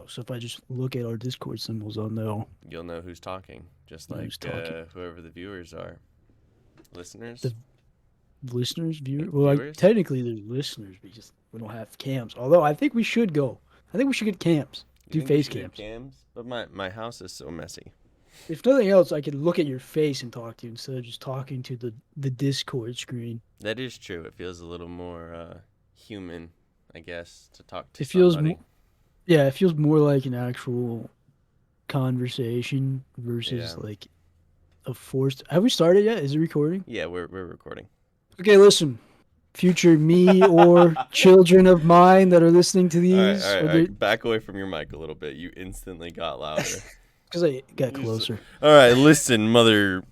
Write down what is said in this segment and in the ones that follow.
know. So if I just look at our Discord symbols, I'll know You'll know who's talking, just like who's talking. whoever the viewers are. Listeners? The listeners, viewers. Well, Viewers? technically, there's listeners because we don't have cams. Although I think we should go. I think we should get cams. You Do think we face should get cams. cams? But my house is so messy. If nothing else, I could look at your face and talk to you instead of just talking to the Discord screen. That is true. It feels a little more human, I guess, to talk to It feels, somebody. yeah, it feels more like an actual conversation versus Yeah. like a forced. Have we started yet? Is it recording? Yeah, we're recording. Okay, listen. Future me or children of mine that are listening to these, All right. Back away from your mic a little bit. You instantly got louder. because I got closer. All right, listen, mother.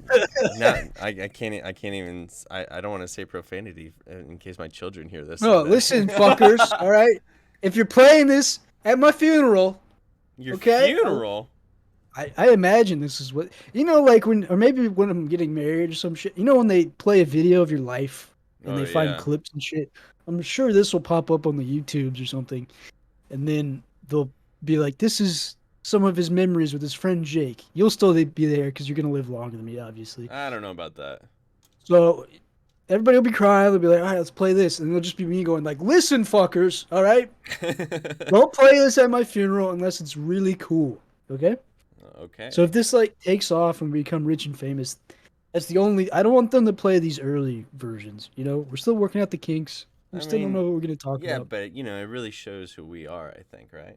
I can't even. I don't want to say profanity in case my children hear this. No, listen, fuckers. All right, if you're playing this at my funeral, Your okay? funeral. I imagine this is what like when, or maybe when I'm getting married or some shit. You know when they play a video of your life and they find clips and shit. I'm sure this will pop up on the YouTubes or something, and then they'll be like, "This is some of his memories with his friend Jake." You'll still be there because you're gonna live longer than me, obviously. I don't know about that. So everybody will be crying. They'll be like, "All right, let's play this," and it'll just be me going like, "Listen, fuckers, all right, don't play this at my funeral unless it's really cool, okay?" Okay. So if this like takes off and we become rich and famous, that's the only. I don't want them to play these early versions. We're still working out the kinks. We still don't know what we're gonna talk yeah, about. but it really shows who we are. I think, right?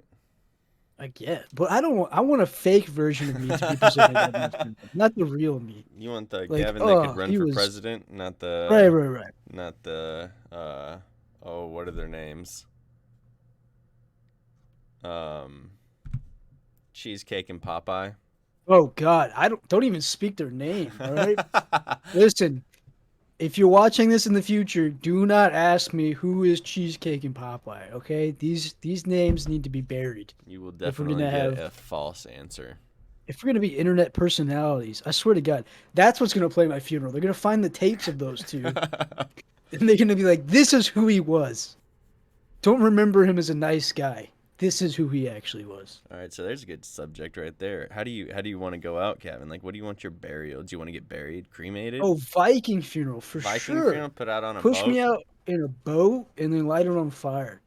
I get, but I don't want. I want a fake version of me to be presented at my funeral, not the real me. You want the Like, Gavyn that could run he for was president, not the right. not the what are their names? Cheesecake and Popeye. Oh God, I don't even speak their name. All right, listen. If you're watching this in the future, do not ask me who is Cheesecake and Popeye. Okay, these names need to be buried. You will If we're definitely gonna get a false answer. If we're gonna be internet personalities, I swear to God, that's what's gonna play my funeral. They're gonna find the tapes of those two, and they're gonna be like, "This is who he was. Don't remember him as a nice guy. This is who he actually was." All right, so there's a good subject right there. How do you want to go out, Gavyn? Like, what do you want your burial? Do you want to get buried, cremated? Oh, Viking funeral for Viking sure. funeral, put out on a Push boat. me out in a boat and then light it on fire.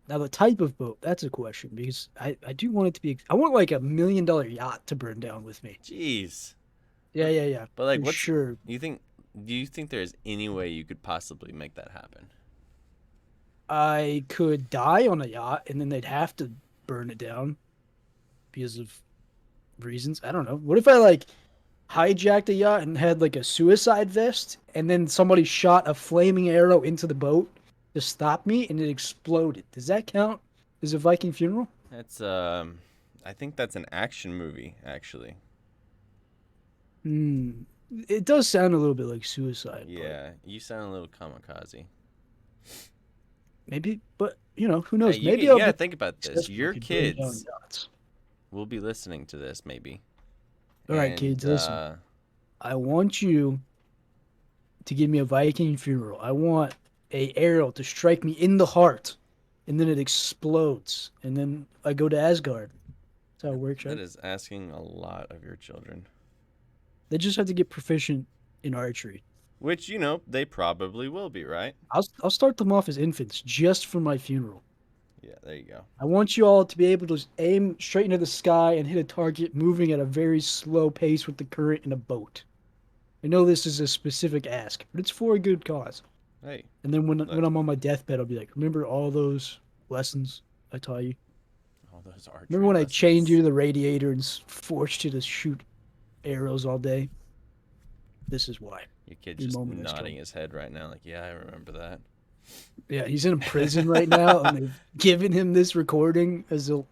Now the type of boat, that's a question because I do want it to be. I want like $1 million yacht to burn down with me. Jeez. Yeah. But like, for sure. Do you think there's any way you could possibly make that happen? I could die on a yacht and then they'd have to burn it down because of reasons. I don't know. What if I like hijacked a yacht and had like a suicide vest and then somebody shot a flaming arrow into the boat to stop me and it exploded? Does that count as a Viking funeral? That's I think that's an action movie actually. It does sound a little bit like suicide. Yeah, you sound a little kamikaze. Maybe, but who knows? Hey, Maybe you I'll gotta think about this. Your could burn down kids yachts. will be listening to this, maybe. All right, kids, listen. I want you to give me a Viking funeral. I want a arrow to strike me in the heart, and then it explodes, and then I go to Asgard. That's how it works, right? That is asking a lot of your children. They just have to get proficient in archery. Which, they probably will be, right? I'll start them off as infants just for my funeral. Yeah, there you go. I want you all to be able to aim straight into the sky and hit a target moving at a very slow pace with the current in a boat. I know this is a specific ask, but it's for a good cause. Hey. And then when I'm on my deathbed, I'll be like, remember all those lessons I taught you? All those archery Remember when lessons. I chained you to the radiator and forced you to shoot arrows all day? This is why. Your kid just nodding his head right now like, yeah, I remember that. Yeah, he's in prison right now, and they've given him this recording as the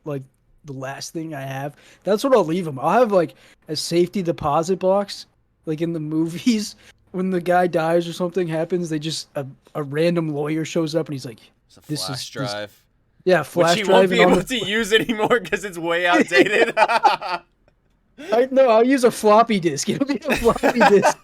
last thing I have. That's what I'll leave him. I'll have like a safety deposit box, like in the movies when the guy dies or something happens. They just a random lawyer shows up and he's like, "It's a flash drive." Yeah, flash which he drive. Won't be able to use anymore because it's way outdated. I'll use a floppy disk. It'll be a floppy disk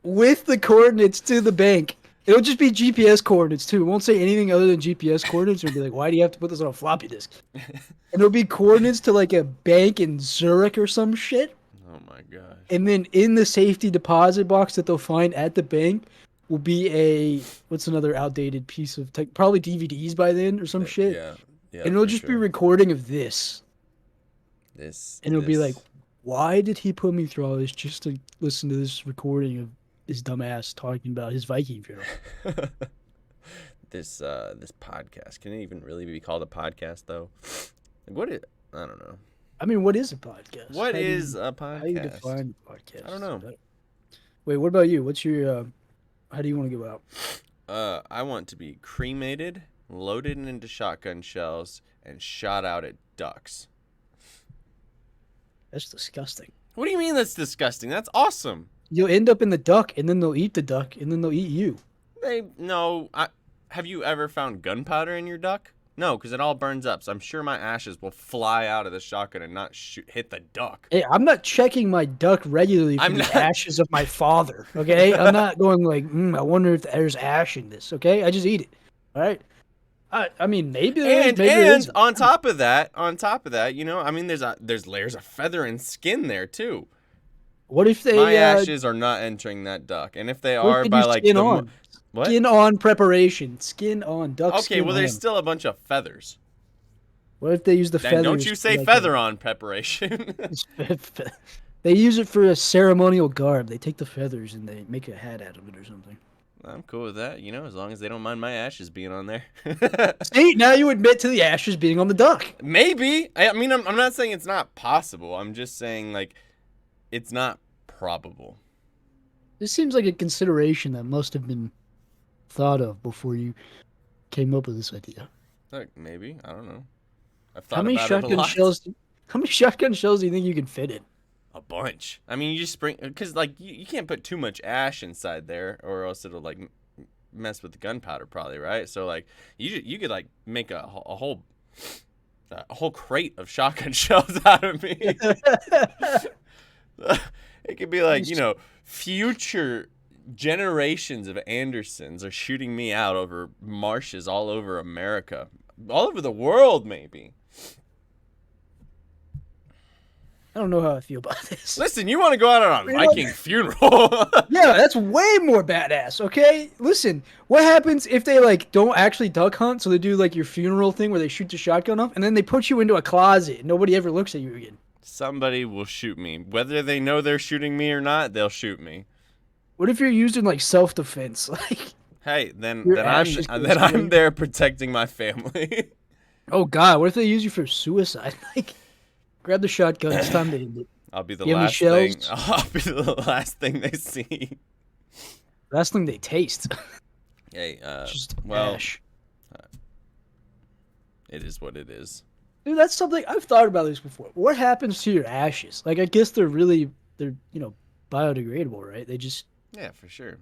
with the coordinates to the bank. It'll just be GPS coordinates too. It won't say anything other than GPS coordinates. It'll be like, why do you have to put this on a floppy disk? And it'll be coordinates to like a bank in Zurich or some shit. Oh my gosh. And then in the safety deposit box that they'll find at the bank will be what's another outdated piece of tech, probably DVDs by then or some shit. Yeah, yeah, And it'll for just be sure. recording of this. This, And it'll be like, this, why did he put me through all this just to listen to this recording of his dumbass talking about his Viking funeral? this podcast. Can it even really be called a podcast though? Like, what it? I don't know. I mean, what is a podcast? What is a How do you podcast? define a podcast? I don't know. Wait, what about you? What's your how do you want to go out? I want to be cremated, loaded into shotgun shells, and shot out at ducks. That's disgusting. What do you mean that's disgusting? That's awesome. You'll end up in the duck, and then they'll eat the duck, and then they'll eat you. Have you ever found gunpowder in your duck? No, because it all burns up. So I'm sure my ashes will fly out of the shotgun and not hit the duck. Hey, I'm not checking my duck regularly for the ashes of my father. Okay, I'm not going like, I wonder if there's ash in this. Okay, I just eat it. All right. I mean, maybe there is, maybe there isn't. on top of that, you know, I mean, there's layers of feather and skin there too. What if they my ashes are not entering that duck, and if they are by like skin on? What? Skin on preparation, skin on duck. Okay, well, there's still a bunch of feathers. What if they use the feathers? Don't you say feather on preparation? They use it for a ceremonial garb. They take the feathers and they make a hat out of it or something. I'm cool with that, you know, as long as they don't mind my ashes being on there. See, now you admit to the ashes being on the duck. Maybe. I mean, I'm not saying it's not possible. I'm just saying, like, it's not probable. This seems like a consideration that must have been thought of before you came up with this idea. Like, maybe. I don't know. I've thought about it a lot. How many shotgun shells do you think you can fit in? A bunch. I mean, you just because like you can't put too much ash inside there, or else it'll like mess with the gunpowder, probably, right? So like you could like make a whole crate of shotgun shells out of me. It could be like, you know, future generations of Andersons are shooting me out over marshes all over America, all over the world, maybe. I don't know how I feel about this. Listen, you want to go out on a Viking funeral? Yeah, that's way more badass. Okay, listen. What happens if they like don't actually duck hunt? So they do like your funeral thing where they shoot the shotgun off, and then they put you into a closet. And nobody ever looks at you again. Somebody will shoot me, whether they know they're shooting me or not. They'll shoot me. What if you're used in like self-defense? Like, hey, then I'm there protecting my family. Oh God, what if they use you for suicide? Like, grab the shotgun. It's time to end it. I'll be the last thing. I'll be the last thing they see. Last thing they taste. Hey, just well, ash. It is what it is. Dude, that's something I've thought about this before. What happens to your ashes? Like, I guess they're biodegradable, right? They just yeah, for sure.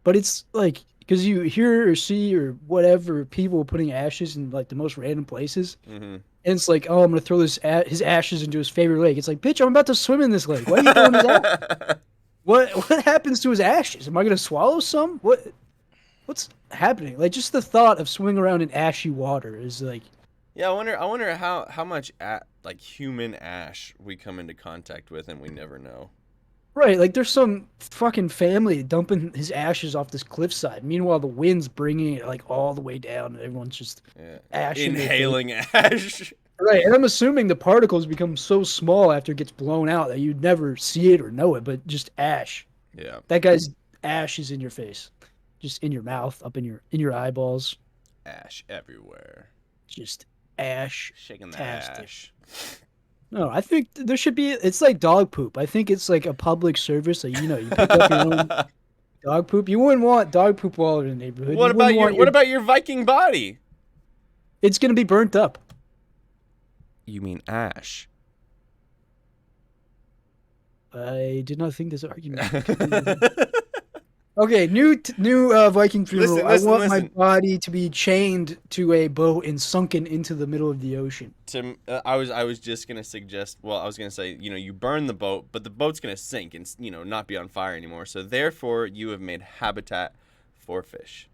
But it's like because you hear or see or whatever people putting ashes in like the most random places. Mm-hmm. And it's like, oh, I'm gonna throw his ashes into his favorite lake. It's like, bitch, I'm about to swim in this lake. Why are you throwing his ashes? What happens to his ashes? Am I gonna swallow some? What's happening? Like, just the thought of swimming around in ashy water is like. Yeah, I wonder how much like human ash we come into contact with and we never know. Right, like there's some fucking family dumping his ashes off this cliffside. Meanwhile, the wind's bringing it like all the way down, and everyone's just inhaling ash. Right, and I'm assuming the particles become so small after it gets blown out that you'd never see it or know it, but just ash. Yeah, that guy's ash is in your face, just in your mouth, up in your eyeballs. Ash everywhere. Just ash. Shaking the ash. No, I think there should be. It's like dog poop. I think it's like a public service. Like, you pick up your own dog poop. You wouldn't want dog poop all over the neighborhood. What about your Viking body? It's gonna be burnt up. You mean ash? I did not think this argument. Okay, new Viking funeral. Listen. I want my body to be chained to a boat and sunken into the middle of the ocean. I was just gonna suggest. Well, I was gonna say, you burn the boat, but the boat's gonna sink and not be on fire anymore. So therefore, you have made habitat for fish.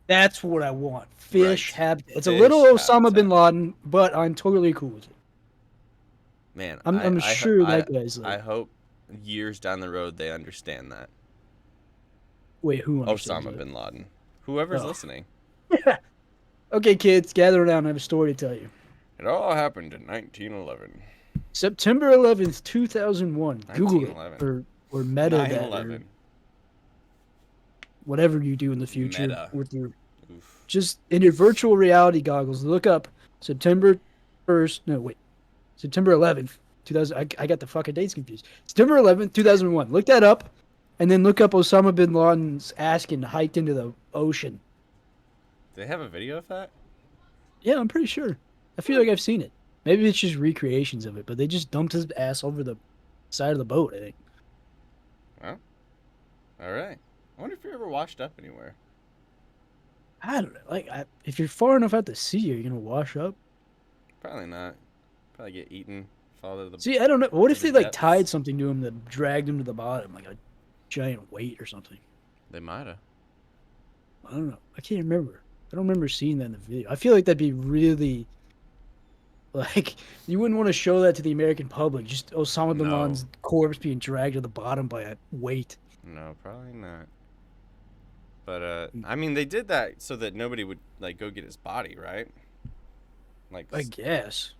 That's what I want. Fish Right. habitat. It's a little Fish Osama bin habitat. Laden, but I'm totally cool with it. Man, I'm sure that guy's I like, hope years down the road they understand that. wait, who understands Osama that? bin Laden. Whoever's Oh, listening. okay, kids, gather around. I have a story to tell you. It all happened in 1911. September 11th, 2001. Google it 1911. or meta that or 9/11. whatever you do in the future Meta. with your Oof. just in your virtual reality goggles. Look up September 1st. No, wait. September 11th, 2000. I got the fucking dates confused. September 11th, 2001. Look that up, and then look up Osama bin Laden's ass getting hiked into the ocean. Do they have a video of that? Yeah, I'm pretty sure. I feel like I've seen it. Maybe it's just recreations of it, but they just dumped his ass over the side of the boat, I think. Well, all right. I wonder if you're ever washed up anywhere. I don't know. Like, if you're far enough out to sea, are you gonna wash up? Probably not. Probably get eaten. Fall See, I don't know. What to if the they like tied depths. something to him that dragged him to the bottom, like a giant weight or something? They might have. I don't know. I can't remember. I don't remember seeing that in the video. I feel like that'd be really like you wouldn't want to show that to the American public. Just Osama bin No. Laden's corpse being dragged to the bottom by a weight. No, probably not. But I mean, they did that so that nobody would like go get his body, right? Like, I guess.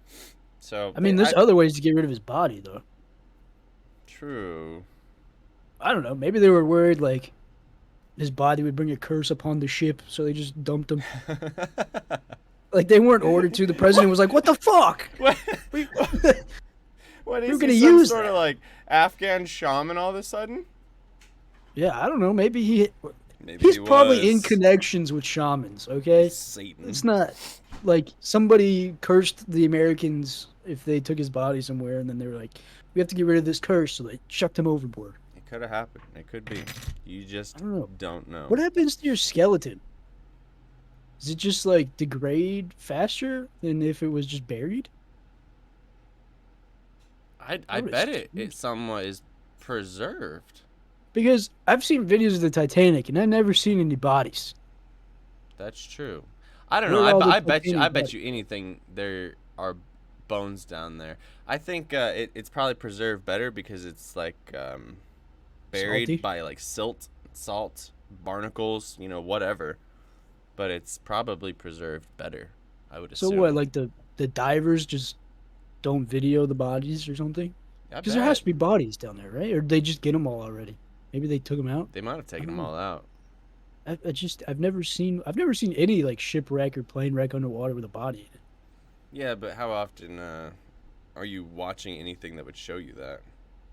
so I they, mean, there's other ways to get rid of his body, though. true. I don't know. Maybe they were worried like his body would bring a curse upon the ship, so they just dumped him. Like they weren't ordered to. The president what? was like, "What the fuck? What? We, What we're is gonna he? Some use sort that." of like Afghan shaman all of a sudden? Yeah, I don't know. Maybe Maybe he's he probably in was. connections with shamans. He's Okay, it's Satan. not like somebody cursed the Americans if they took his body somewhere, and then they were like, "We have to get rid of this curse," so they chucked him overboard. It could have happened. It could be. You I just don't know. don't know. What happens to your skeleton? Does it just like degrade faster than if it was just buried? I That would bet it stink. somewhat is preserved. Because I've seen videos of the Titanic and I've never seen any bodies. That's true. I don't know. Where are all the I Titanic bet bodies? you anything there are bones down there. I think it's probably preserved better because it's like buried Salty. by like silt, salt, barnacles, whatever. But it's probably preserved better, I would So what? assume. Like the divers just don't video the bodies or something? I Because there has bet to be bodies down there, right? Or they just get them all already? Maybe they took them out. they might have I taken don't them know. all out. I've never seen any like shipwreck or plane wreck underwater with a body in it. Yeah, but how often are you watching anything that would show you that?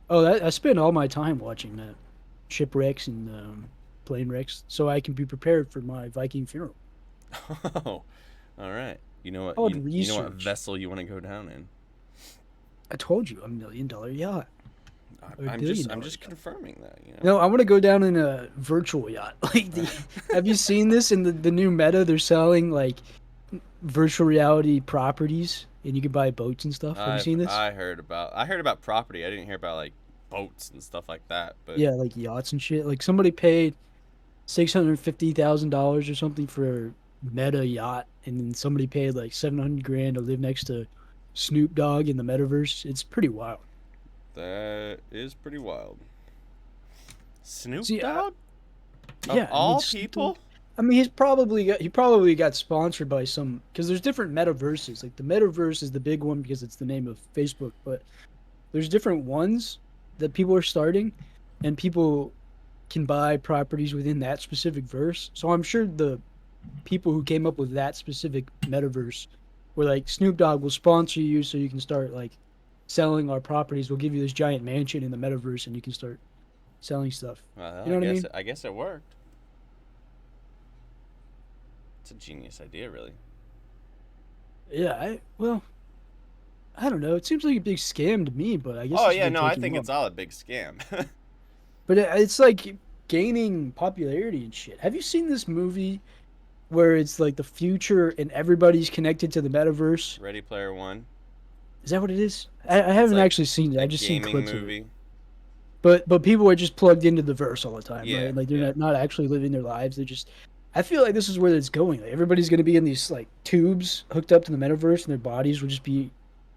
Oh, I spend all my time watching that shipwrecks and plane wrecks, so I can be prepared for my Viking funeral. Oh, all right. You know what? I would You know what research. vessel you want to go down in? I told you, $1 million yacht or I'm billion I'm dollar just yacht. confirming that. No, I want to go down in a virtual yacht. Like have you seen this in the new meta? They're selling like virtual reality properties, and you can buy boats and stuff. Have you seen this? I heard about property. I didn't hear about like boats and stuff like that. But Yeah, like yachts and shit. Like somebody paid $650,000 or something for a meta yacht, and then somebody paid like 700 grand to live next to Snoop Dogg in the metaverse. It's pretty wild. that is pretty wild. Snoop See, Dogg of yeah, I mean, all Snoop Dogg. people. I mean, he probably got sponsored by some because there's different metaverses. Like the metaverse is the big one because it's the name of Facebook, but there's different ones that people are starting, and people can buy properties within that specific verse. So I'm sure the people who came up with that specific metaverse were like Snoop Dogg will sponsor you so you can start like selling our properties. We'll give you this giant mansion in the metaverse and you can start selling stuff. Well, You know what I mean? I guess it worked. It's a genius idea, really. Yeah, well, I don't know. It seems like a big scam to me, but I guess Oh it's yeah, been no, I taken think off. it's all a big scam. But it's like gaining popularity and shit. Have you seen this movie where it's like the future and everybody's connected to the metaverse? Ready Player One. Is that what it is? I It's haven't like actually seen it. a I've just seen gaming clips of it. movie. but people are just plugged into the verse all the time, Yeah, right? Like they're yeah, not actually living their lives. They're just. I feel like this is where it's going. Like everybody's going to be in these like tubes hooked up to the metaverse, and their bodies will just be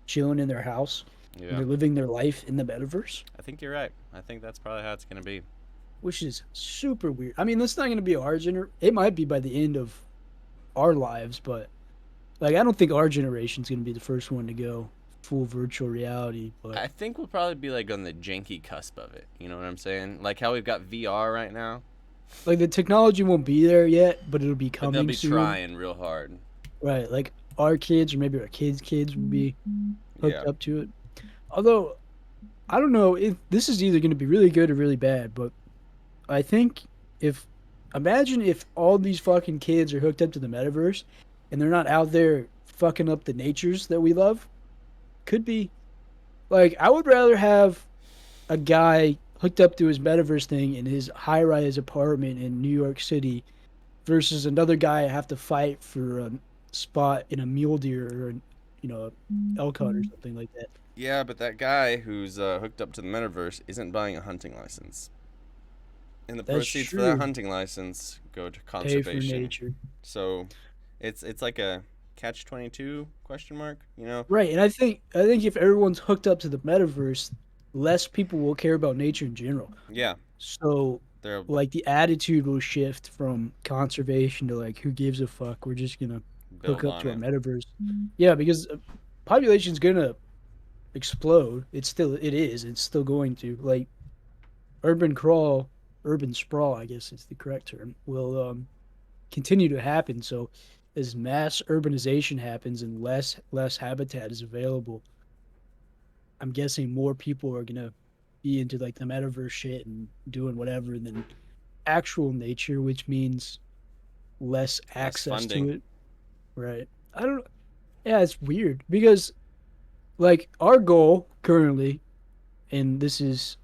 chilling in their house, and yeah. they're living their life in the metaverse, I think you're right. I think that's probably how it's gonna be. which is super weird. I mean, that's not going to be our gener. It might be by the end of our lives, but like I don't think our generation's going to be the first one to go full virtual reality. But I think we'll probably be like on the janky cusp of it. You know what I'm saying? Like how we've got VR right now, like the technology won't be there yet, but it'll be but they'll coming be soon. trying real hard. Right. Like our kids or maybe our kids will be hooked Yeah. up to it. Although I don't know if this is either going to be really good or really bad, but I think if imagine if all these fucking kids are hooked up to the metaverse and they're not out there fucking up the natures that we love, could be like I would rather have a guy hooked up to his metaverse thing in his high-rise apartment in New York City versus another guy have to fight for a spot in a mule deer or elk hunt or something like that. Yeah, but that guy who's hooked up to the metaverse isn't buying a hunting license, and the That's proceeds for that true. hunting license go to Pay for conservation. nature. So, it's like a catch 22 question mark. You know? Right, and I think if everyone's hooked up to the metaverse, less people will care about nature in general. Yeah, So, they're like the attitude will shift from conservation to like who gives a fuck. We're just gonna hook build up on to our it. metaverse. Yeah, because population's gonna explode. It is. It's still going to like urban crawl, urban sprawl. I guess is the correct term. Will continue to happen. So as mass urbanization happens and less habitat is available, I'm guessing more people are gonna be into like the metaverse shit and doing whatever than actual nature, which means less Less access to funding. it. Right. I don't. Yeah, it's weird because like our goal currently, and this is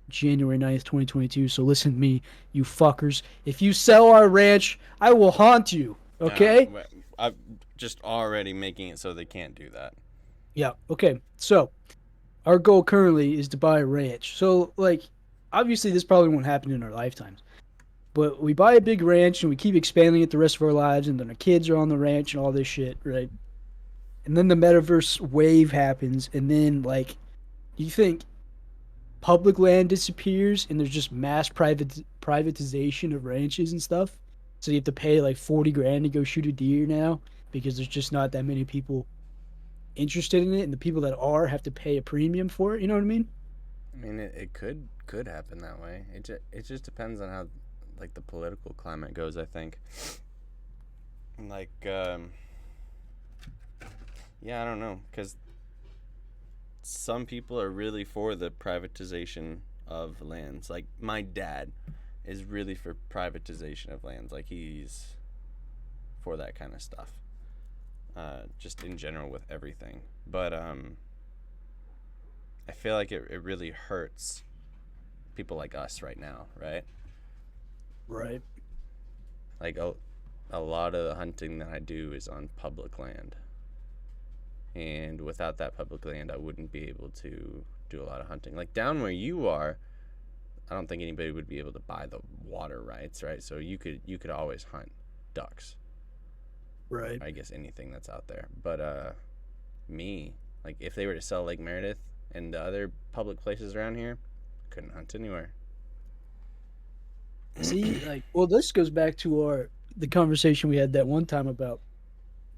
January 9th, 2022. So listen to me, you fuckers. If you sell our ranch, I will haunt you. Uh, Okay? I'm just already making it so they can't do that. Yeah. Okay. So our goal currently is to buy a ranch. So like, obviously this probably won't happen in our lifetimes. But we buy a big ranch and we keep expanding it the rest of our lives, and then our kids are on the ranch and all this shit, right? And then the metaverse wave happens, and then like, you think public land disappears and there's just mass privatization of ranches and stuff. So you have to pay like 40 grand to go shoot a deer now because there's just not that many people interested in it, and the people that are have to pay a premium for it. You know what I mean? I mean, it could happen that way. It just depends on how like the political climate goes. I think. Like, yeah, I don't know, because some people are really for the privatization of lands. Like my dad is really for privatization of lands. Like he's for that kind of stuff. Just in general with everything. But I feel like it really hurts people like us right now, right? Right. Like a lot of the hunting that I do is on public land. And without that public land, I wouldn't be able to do a lot of hunting. Like down where you are, I don't think anybody would be able to buy the water rights, right? So you could always hunt ducks. Right. I guess anything that's out there. But me, like if they were to sell Lake Meredith and the other public places around here, couldn't hunt anywhere. See, like, well, this goes back to our the conversation we had that one time about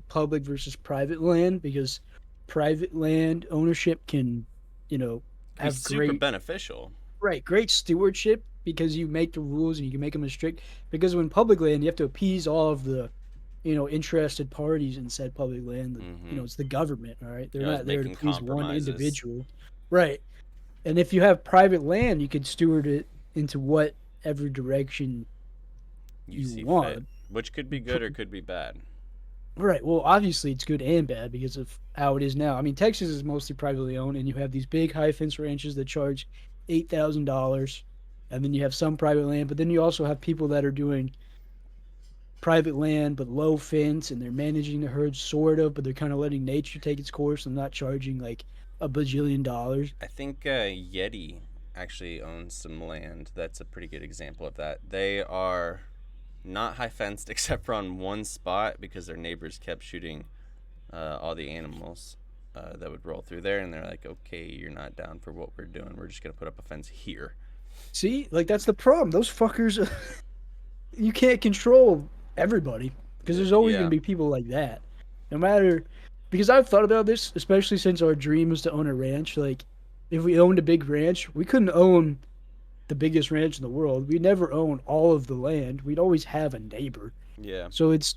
public versus private land because private land ownership can, you know, Could be have super great beneficial. right, great stewardship because you make the rules and you can make them as strict. Because when public land, you have to appease all of the, interested parties in said public land. Mm-hmm. It's the government. All right, they're You're always not there to making please one compromises. individual. Right, and if you have private land, you can steward it into whatever direction You you see fit, want. which could be good or could be bad. Right. Well, obviously it's good and bad because of how it is now. I mean, Texas is mostly privately owned, and you have these big high fence ranches that charge $8,000, and then you have some private land, but then you also have people that are doing private land but low fence, and they're managing the herd sort of, but they're kind of letting nature take its course and not charging like a bajillion dollars. I think Yeti. actually owns some land. That's a pretty good example of that. They are not high fenced except for on one spot because their neighbors kept shooting all the animals that would roll through there, and they're like, "Okay, you're not down for what we're doing. We're just gonna put up a fence here." See, like that's the problem. Those fuckers, you can't control everybody because there's always going Yeah, to be people like that. No matter, because I've thought about this, especially since our dream was to own a ranch. Like, if we owned a big ranch, we couldn't own the biggest ranch in the world. We'd never own all of the land. We'd always have a neighbor. yeah. So it's,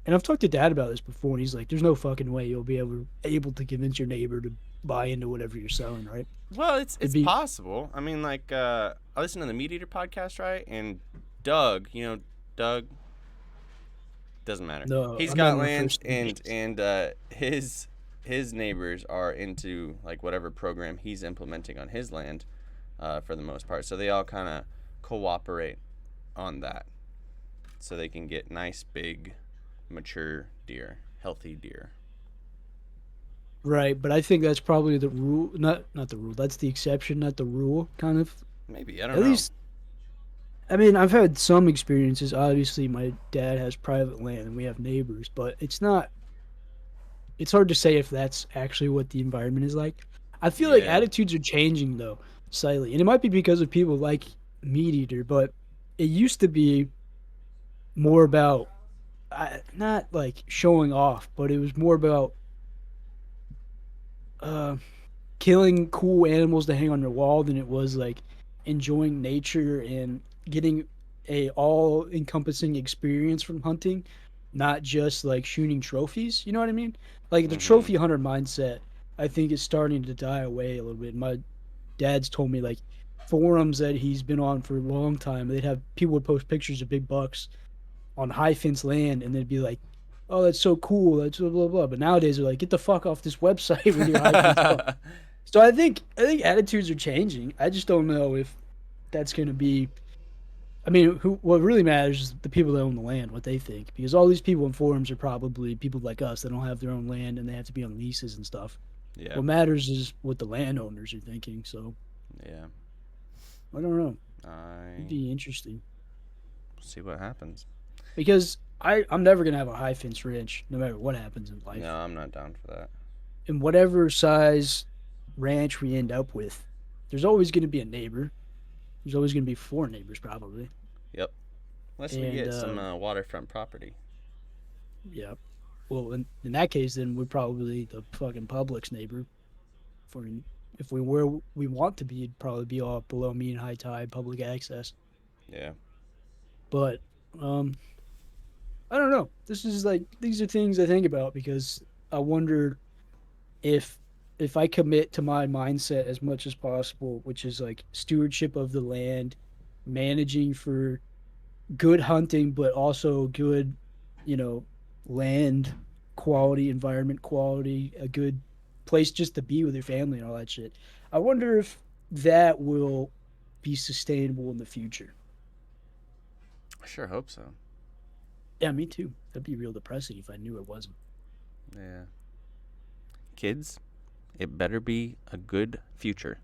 and I've talked to Dad about this before, and he's like, "There's no fucking way you'll be able to convince your neighbor to buy into whatever you're selling, right?" Well, it's It'd it's be possible. I mean, like I listen to the Meat Eater podcast, right? And Doug, Doug doesn't matter. no, He's I'm not got gonna land, first name and names. his neighbors are into like whatever program he's implementing on his land, for the most part. So they all kind of cooperate on that, so they can get nice, big, mature deer, healthy deer. Right, but I think that's probably the rule, not the rule. That's the exception, not the rule, kind of. Maybe I don't At know. least, I mean, I've had some experiences. Obviously, my dad has private land and we have neighbors, but it's not. It's hard to say if that's actually what the environment is like. I feel like Yeah, attitudes are changing though, slightly, and it might be because of people like Meat Eater, but it used to be more about not like showing off, but it was more about uh, killing cool animals to hang on your wall than it was like enjoying nature and getting a all encompassing experience from hunting, not just like shooting trophies. You know what I mean? Like the mm-hmm. trophy hunter mindset, I think is starting to die away a little bit. My dad's told me like forums that he's been on for a long time, they'd have people would post pictures of big bucks on high fence land and they'd be like, "Oh, that's so cool. That's blah blah blah." But nowadays they're like, "Get the fuck off this website with your high fence buck." So I think attitudes are changing. I just don't know if that's going to be. I mean, who? What really matters is the people that own the land, what they think, because all these people in forums are probably people like us that don't have their own land and they have to be on leases and stuff. Yeah, What matters is what the landowners are thinking. So yeah. I don't know. It'd I be interesting see what happens. because I'm never gonna have a high fence ranch no matter what happens in No, life. I'm not down for that. And whatever size ranch we end up with, there's always going to be a neighbor. There's always going to be four neighbors probably. Yep. Unless we And get some waterfront property. yeah, well, in that case, then we're probably the fucking Publix neighbor. For if we were we want to be, it'd probably be all below mean high tide public access. Yeah. But um, I don't know. This is like these are things I think about because I wonder if if I commit to my mindset as much as possible, which is like stewardship of the land, managing for good hunting, but also good, you know, land quality, environment quality, a good place just to be with your family and all that shit. I wonder if that will be sustainable in the future. I sure hope so. Yeah, me too. That'd be real depressing if I knew it wasn't. Yeah. Kids, it better be a good future.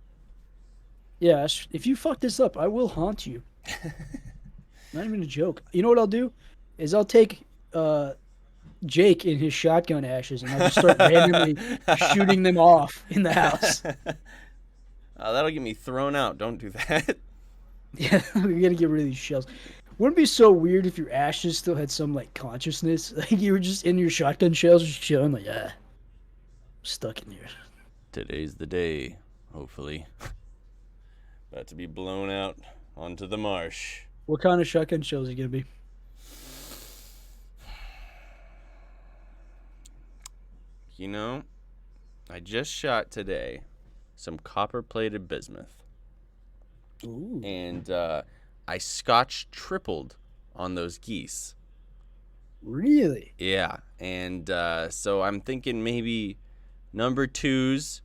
Yeah, if you fuck this up, I will haunt you. Not even a joke. You know what I'll do? Is I'll take Jake in his shotgun ashes and I'll just start randomly shooting them off in the house. That'll get me thrown out. Don't do that. Yeah, we gotta get rid of these shells. Wouldn't it be so weird if your ashes still had some like consciousness? Like you were just in your shotgun shells, just chilling, like, I'm stuck in here. Today's the day, hopefully. About to be blown out onto the marsh. What kind of shotgun shells are you gonna be? You know, I just shot today some copper plated bismuth. Ooh, And I scotch tripled on those geese. really? Yeah. And so I'm thinking maybe number two's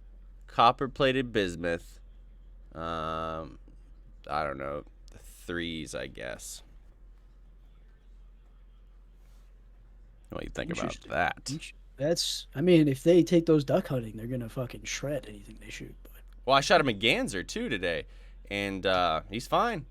copper plated bismuth. I don't know. The threes, I guess. What do you think about Interesting. that? That's. I mean, if they take those duck hunting, they're gonna fucking shred anything they shoot. But Well, I shot a Merganser too today, and he's fine.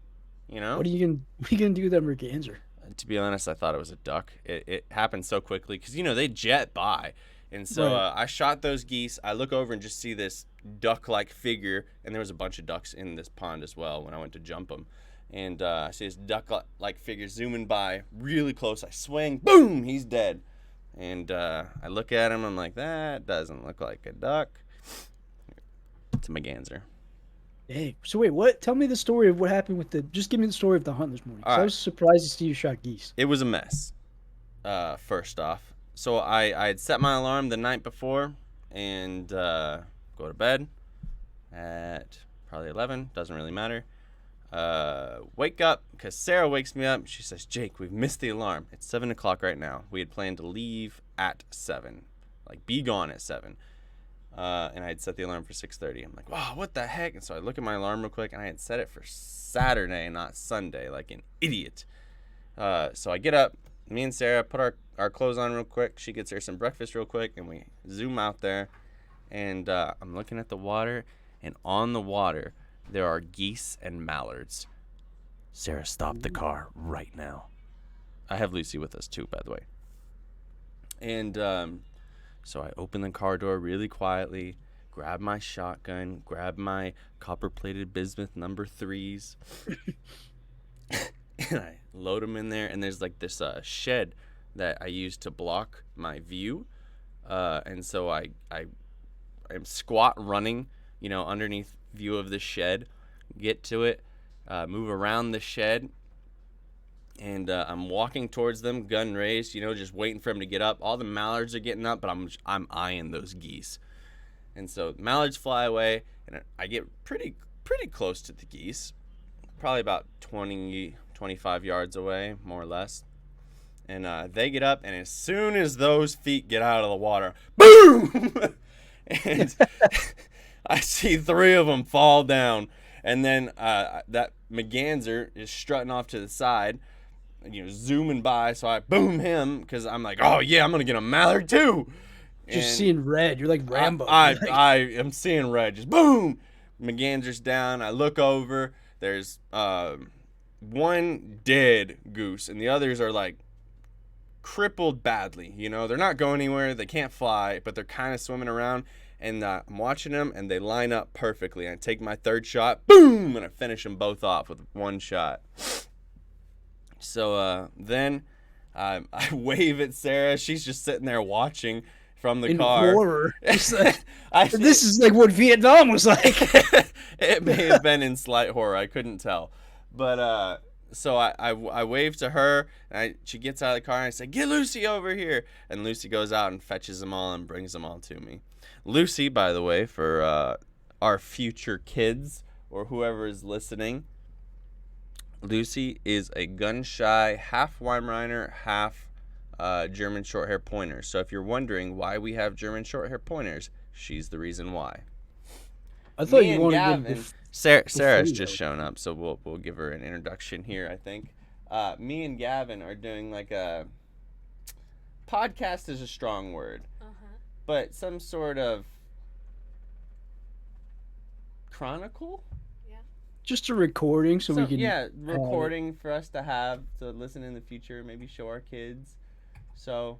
You know. what are you gonna do with that merganser? To be honest, I thought it was a duck. It happened so quickly because they jet by, and so Right. I shot those geese. I look over and just see this duck-like figure, and there was a bunch of ducks in this pond as well when I went to jump them. And I see this duck-like figure zooming by really close. I swing, boom, he's dead. And I look at him. I'm like, that doesn't look like a duck. It's a merganser. Hey, so wait, what? Tell me the story of what happened with the. Just give me the story of the hunt this morning, All because I right, was surprised to see you shot geese. it was a mess. First off, so I had set my alarm the night before and go to bed at probably 11. Doesn't really matter. Wake up because Sarah wakes me up. She says, "Jake, we've missed the alarm. It's 7 o'clock right now. We had planned to leave at 7, like be gone at 7." And I had set the alarm for 6:30. I'm like, wow, what the heck? And so I look at my alarm real quick, and I had set it for Saturday, not Sunday, like an idiot. So I get up. Me and Sarah put our clothes on real quick. She gets her some breakfast real quick, and we zoom out there. And I'm looking at the water, and on the water, there are geese and mallards. Sarah, stop the car right now. I have Lucy with us too, by the way. And so I open the car door really quietly, grab my shotgun, grab my copper-plated bismuth number 3s, and I load them in there. And there's like this shed that I use to block my view. And so I am squat running, underneath view of the shed, get to it, move around the shed, and I'm walking towards them, gun raised, just waiting for them to get up. All the mallards are getting up, but I'm eyeing those geese. And so mallards fly away, and I get pretty close to the geese, probably about 20, 25 yards away, more or less. And they get up, and as soon as those feet get out of the water, boom! And I see 3 of them fall down. And then that merganser is strutting off to the side, zooming by. So I boom him because I'm like, oh yeah, I'm gonna get a mallard too. Just And seeing red. You're like Rambo. I am seeing red. Just boom, merganser's down. I look over. There's one dead goose, and the others are like crippled badly. They're not going anywhere. They can't fly, but they're kind of swimming around. And I'm watching them, and they line up perfectly. I take my 3rd shot, boom, and I finish them both off with 1 shot. So then I wave at Sarah. She's just sitting there watching from the In car. horror. It's like, I, this is like what Vietnam was like. It may have been in slight horror. I couldn't tell. But so I wave to her, and she gets out of the car, and I say, "Get Lucy over here." And Lucy goes out and fetches them all and brings them all to me. Lucy, by the way, for our future kids or whoever is listening, Lucy is a gun-shy, half Weimaraner, half German Shorthair Pointer. So if you're wondering why we have German Shorthair Pointers, she's the reason why. I thought Me you and wanted Gavin, to Sarah's just shown up, so we'll give her an introduction here, I think. Me and Gavin are doing like a podcast is a strong word, but some sort of chronicle. just a recording so we can. Recording for us to have to listen in the future, maybe show our kids. So,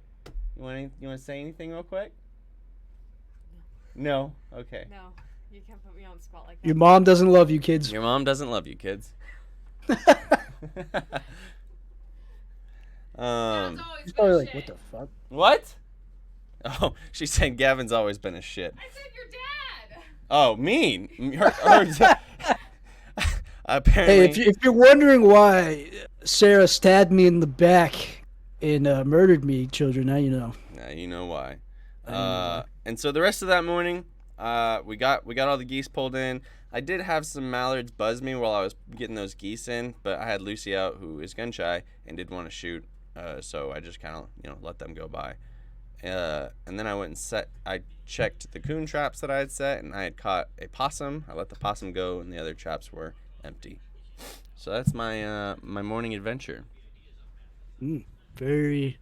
you want to say anything real quick? No. Okay. No, you can't put me on the spot like that. Your mom doesn't love you, kids. Your mom doesn't love you, kids. She's probably like, what the fuck? What? Oh, she said Gavin's always been a shit. I said your dad. Oh, mean. Apparently. Hey, if you're wondering why Sarah stabbed me in the back and murdered me, children, now you know. Now you know why. I know why. And so the rest of that morning, we got all the geese pulled in. I did have some mallards buzz me while I was getting those geese in, but I had Lucy out, who is gun shy and did want to shoot. So I just kind of let them go by. And then I went and I checked the coon traps that I had set, and I had caught a possum. I let the possum go, and the other traps were empty. So that's my my morning adventure. Very,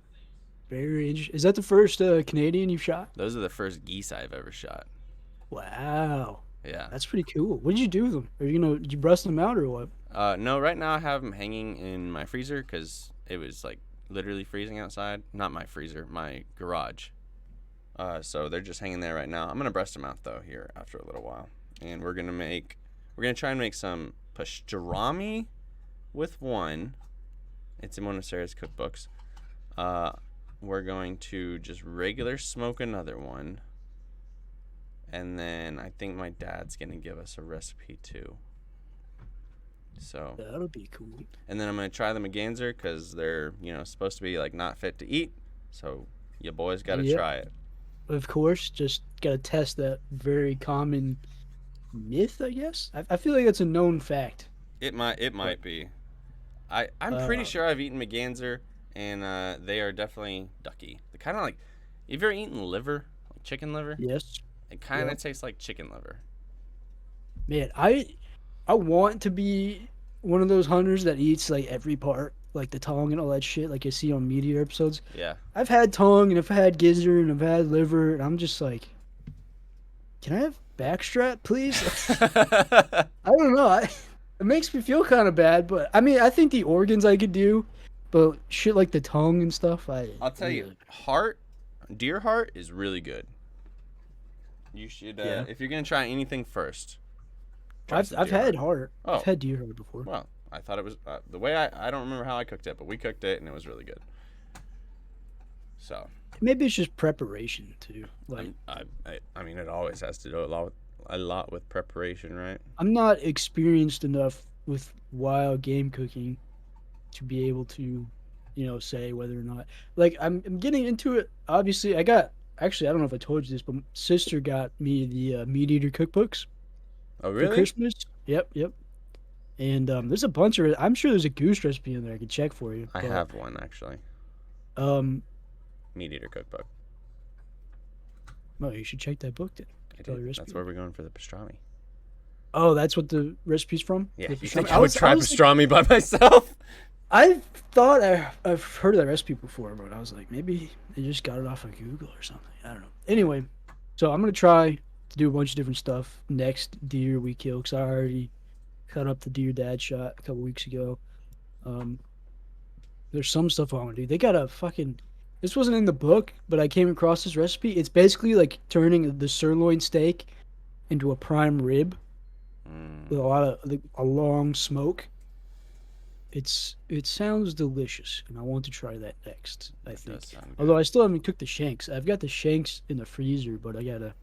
very interesting. Is that the first Canadian you've shot? Those are the first geese I've ever shot. Wow. Yeah. That's pretty cool. What did you do with them? Are you did you breast them out or what? No, right now I have them hanging in my freezer because it was like literally freezing outside. Not my freezer, my garage. So they're just hanging there right now. I'm gonna breast them out though here after a little while, and we're gonna try and make some pastrami with one. It's in one of Sarah's cookbooks. Uh, we're going to just regular smoke another one, and then I think my dad's gonna give us a recipe too. So, That'll be cool. and then I'm gonna try the Maganzer because they're supposed to be like not fit to eat. So you boys got to Yep. try it. Of course, just gotta test that very common myth, I guess. I feel like it's a known fact. It might be. I'm pretty Uh, sure I've eaten Maganzer, and they are definitely ducky. They're kind of like, have you ever eaten liver, like chicken liver? yes. It kind of Yep. tastes like chicken liver. Man, I want to be one of those hunters that eats like every part, like the tongue and all that shit, like you see on media episodes. Yeah. I've had tongue and I've had gizzard and I've had liver, and I'm just like, can I have backstrap, please? I don't know. It makes me feel kind of bad, but I mean, I think the organs I could do, but shit like the tongue and stuff, I'll tell you, deer heart is really good. You should, Yeah. if you're gonna try anything first, try some I've deer had heart. heart. Oh, I've had deer heart before. well, I thought it was the way I don't remember how I cooked it, but we cooked it and it was really good. So Maybe it's just preparation too. Like I mean, it always has to do a lot with preparation, right? I'm not experienced enough with wild game cooking to be able to, say whether or not. Like I'm getting into it. Obviously, actually I don't know if I told you this, but sister got me the meat eater cookbooks Oh, for really? Christmas. Yep, yep. And there's a bunch of it. I'm sure there's a goose recipe in there I could check for you. I But have one actually. um, Meat Eater Cookbook. well, you should check that book then. I Tell the did. recipe. That's where we're going for the pastrami. Oh, that's what the recipe's from. Yeah, The you pastrami? think I would try pastrami by myself? I thought I've heard of that recipe before, but I was like, maybe they just got it off of Google or something. I don't know. Anyway, so I'm gonna try to do a bunch of different stuff next deer we kill because I already cut up the deer dad shot a couple weeks ago. Um, there's some stuff I want to do. They got a fucking. This wasn't in the book, but I came across this recipe. It's basically like turning the sirloin steak into a prime rib with Mm, like, a long smoke. It sounds delicious, and I want to try that next. I that think. does sound Although I good. still haven't cooked the shanks. I've got the shanks in the freezer, but I gotta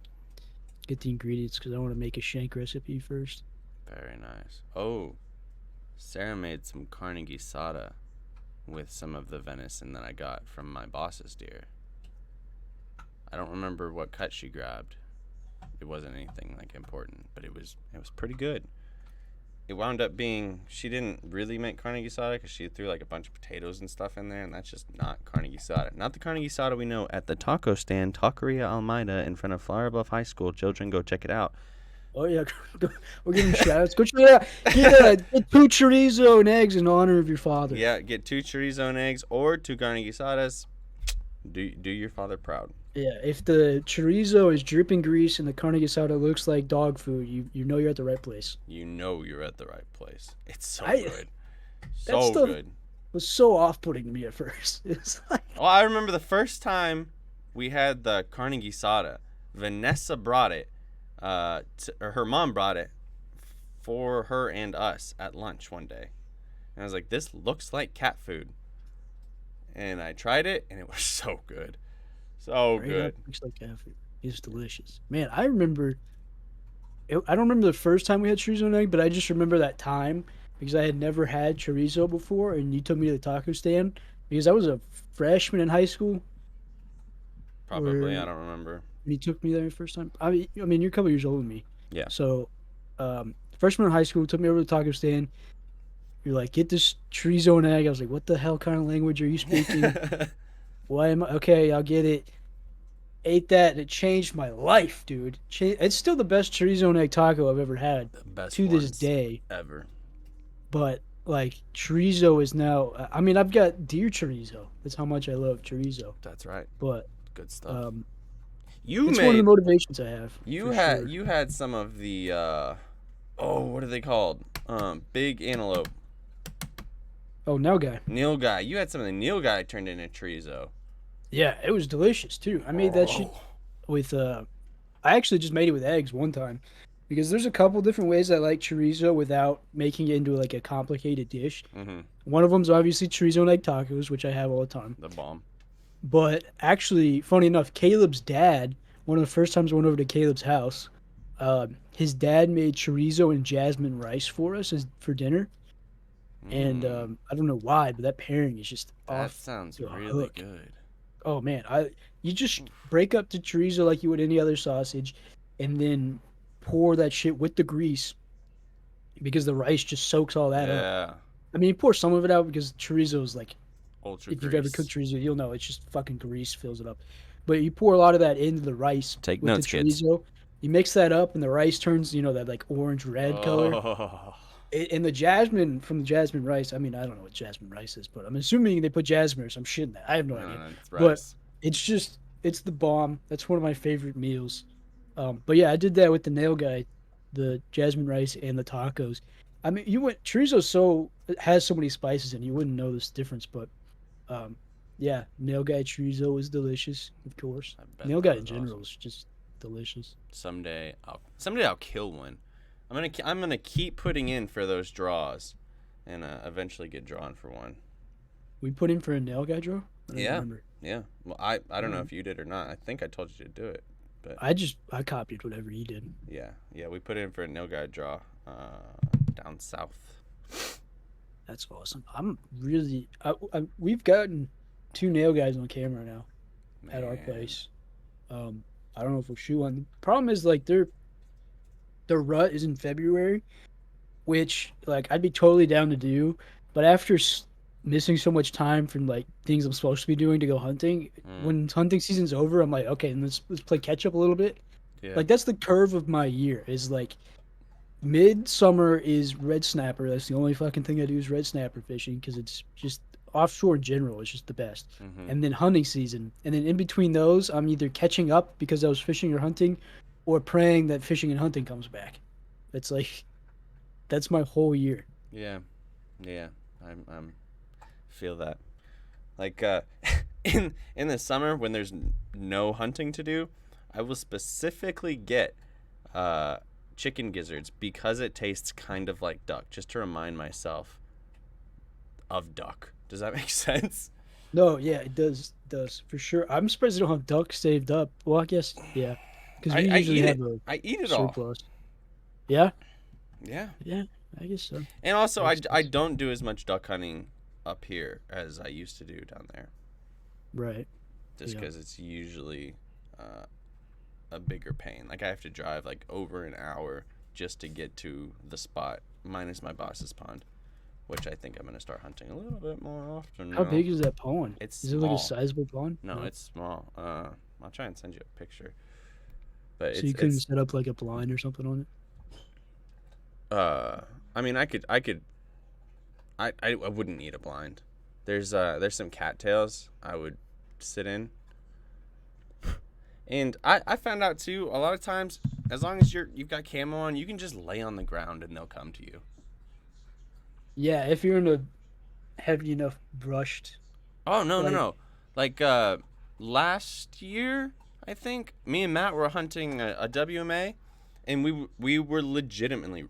get the ingredients because I want to make a shank recipe first. Very nice. Oh, Sarah made some Carnegie Sada with some of the venison that I got from my boss's deer. I don't remember what cut she grabbed. It wasn't anything like important, but it was pretty good. It wound up being she didn't really make Carnegie Sada because she threw like a bunch of potatoes and stuff in there, and that's just not Carnegie Sada. Not the Carnegie Sada we know at the taco stand, Taqueria Almeida, in front of Flower Bluff High School. Children, go check it out. Oh yeah, we're giving shout outs. Go check it out. Get two chorizo and eggs in honor of your father. Yeah, get 2 chorizo and eggs or 2 Carnegie Sadas. Do your father proud. Yeah, if the chorizo is dripping grease and the carne asada looks like dog food, you know you're at the right place. You know you're at the right place. It's so I good. that So stuff good. was so off-putting to me at first. It's like, Well, I remember the first time we had the Carnegie Sada. Vanessa brought it. Or her mom brought it for her and us at lunch one day. And I was like, this looks like cat food. And I tried it, and it was so good. So right good. up, looks like effort. It's delicious, man. I remember. I don't remember the first time we had chorizo and egg, but I just remember that time because I had never had chorizo before, and you took me to the taco stand because I was a freshman in high school. Probably, Or I don't remember. when you took me there the first time. I mean, you're a couple years older than me. Yeah. So, freshman in high school, took me over to the taco stand. You're like, get this chorizo and egg. I was like, what the hell kind of language are you speaking? Why am I okay? I'll get it. Ate that and it changed my life, dude. It's still the best chorizo and egg taco I've ever had The best to this ones day. ever. But like chorizo is now. I mean, I've got deer chorizo. That's how much I love chorizo. That's right. But Good stuff. um, You It's one of the made motivations I have for sure. you had some of the oh, what are they called? Big antelope. Oh, now guy. Nilgai. You had some of the Nilgai turned into chorizo. Yeah, it was delicious too. I made that shit Oh. with I actually just made it with eggs one time because there's a couple different ways I like chorizo without making it into like a complicated dish. Mm-hmm. One of them's obviously chorizo and egg tacos, which I have all the time. The bomb. But actually, funny enough, Caleb's dad, one of the first times I went over to Caleb's house, his dad made chorizo and jasmine rice for us for dinner. And Mm, I don't know why, but that pairing is just that off sounds the really hook. good. Oh man, I you just break up the chorizo like you would any other sausage, and then pour that shit with the grease because the rice just soaks all that up. Yeah. I mean, you pour some of it out because chorizo is like, Ultra if you've ever grease. cooked chorizo, you'll know it's just fucking grease fills it up. But you pour a lot of that into the rice Take with the notes, kids. chorizo. You mix that up, and the rice turns, that like orange red color. Oh. And the jasmine from the jasmine rice. I mean, I don't know what jasmine rice is, but I'm assuming they put jasmine or some shit in that. I have no No, idea. no, it's But rice. it's the bomb. That's one of my favorite meals. But yeah, I did that with the nail guy, the jasmine rice and the tacos. I mean, chorizo it has so many spices and you wouldn't know this difference, but um, yeah, nail guy chorizo is delicious, of course. I bet Nail that guy in was general awesome. is just delicious. Someday I'll kill one. I'm gonna keep putting in for those draws, and eventually get drawn for one. We put in for a nail guy draw. I don't Yeah, remember. yeah. Well, I don't know Um, if you did or not. I think I told you to do it, but I copied whatever he did. yeah. We put in for a no guy draw down south. That's awesome. I'm really. We've gotten two nail guys on camera now at our Man, place. I don't know if we'll shoot one. The problem is like their rut is in February, which like I'd be totally down to do, but after missing so much time from like things I'm supposed to be doing to go hunting, mm, when hunting season's over, I'm like, okay, let's play catch up a little bit. yeah, Like that's the curve of my year. Is like midsummer is red snapper. That's the only fucking thing I do is red snapper fishing because it's just offshore in general. It's just the best. mm-hmm. And then hunting season, and then in between those, I'm either catching up because I was fishing or hunting, or praying that fishing and hunting comes back. It's like that's my whole year. Yeah, yeah. I'm feel that. Like in the summer when there's no hunting to do, I will specifically get uh chicken gizzards because it tastes kind of like duck, just to remind myself of duck. Does that make sense? No, yeah, it does for sure. I'm surprised they don't have duck saved up. Well, I guess yeah, because we I usually eat it. have a I eat it all. surplus. Yeah, Yeah. yeah, I guess so. And also Makes I sense. don't do as much duck hunting up here as I used to do down there, Right. just Yeah. because it's usually uh, a bigger pain. Like I have to drive like over an hour just to get to the spot, minus my boss's pond, which I think I'm gonna start hunting a little bit more often How now. big is that pond? It's Is it like a small. sizable pond? No, No. it's small. I'll try and send you a picture. But So you couldn't set up like a blind or something on it? uh I mean I wouldn't need a blind. There's some cattails I would sit in. And I found out too, a lot of times, as long as you've got camo on, you can just lay on the ground and they'll come to you. Yeah, if you're in a heavy enough brushed, Oh no no like no! Like last year, I think me and Matt were hunting a WMA, and we were legitimately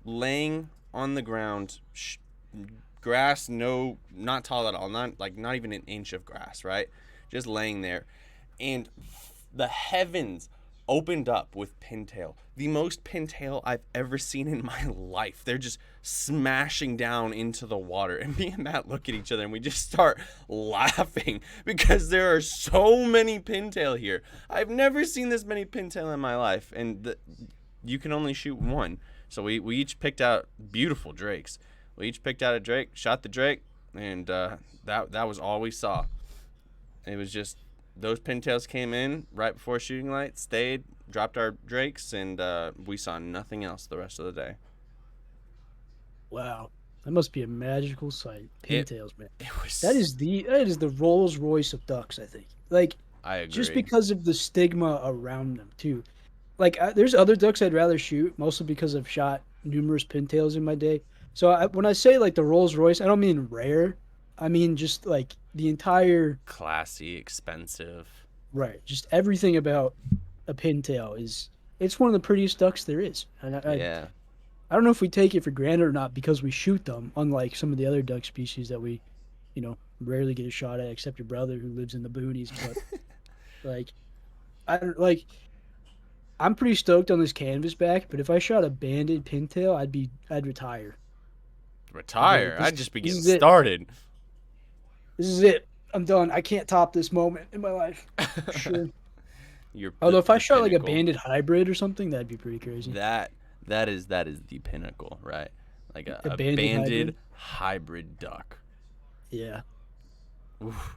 laying on the ground, grass, no, not tall at all, not even an inch of grass, right? Just laying there, and the heavens opened up with pintail. The most pintail I've ever seen in my life. They're just smashing down into the water. And me and Matt look at each other and we just start laughing because there are so many pintail here. I've never seen this many pintail in my life. And you can only shoot one. So we each picked out beautiful drakes. We each picked out a drake, shot the drake, and that was all we saw. It was just those pintails came in right before shooting light, stayed, dropped our drakes, and we saw nothing else the rest of the day. wow, that must be a magical sight. It Pintails, man. it That was is the Rolls Royce of ducks, I think. Like I just agree. because of the stigma around them too. Like there's other ducks I'd rather shoot, mostly because I've shot numerous pintails in my day. So when I say like the Rolls Royce, I don't mean rare. I mean just like the entire Classy, expensive. right, just everything about a pintail is it's one of the prettiest ducks there is. And Yeah. I don't know if we take it for granted or not because we shoot them, unlike some of the other duck species that we, rarely get a shot at, except your brother who lives in the boonies. But like, I don't like. I'm pretty stoked on this canvas back, but if I shot a banded pintail, I'd retire. I'd be like, Retire. I'd just be this getting is it. started. This is it. I'm done. I can't top this moment in my life. For sure. You're Although if I the shot like a pinnacle. banded hybrid or something, that'd be pretty crazy. That is the pinnacle, right? Like A a banded banded hybrid. hybrid duck. Yeah, Oof.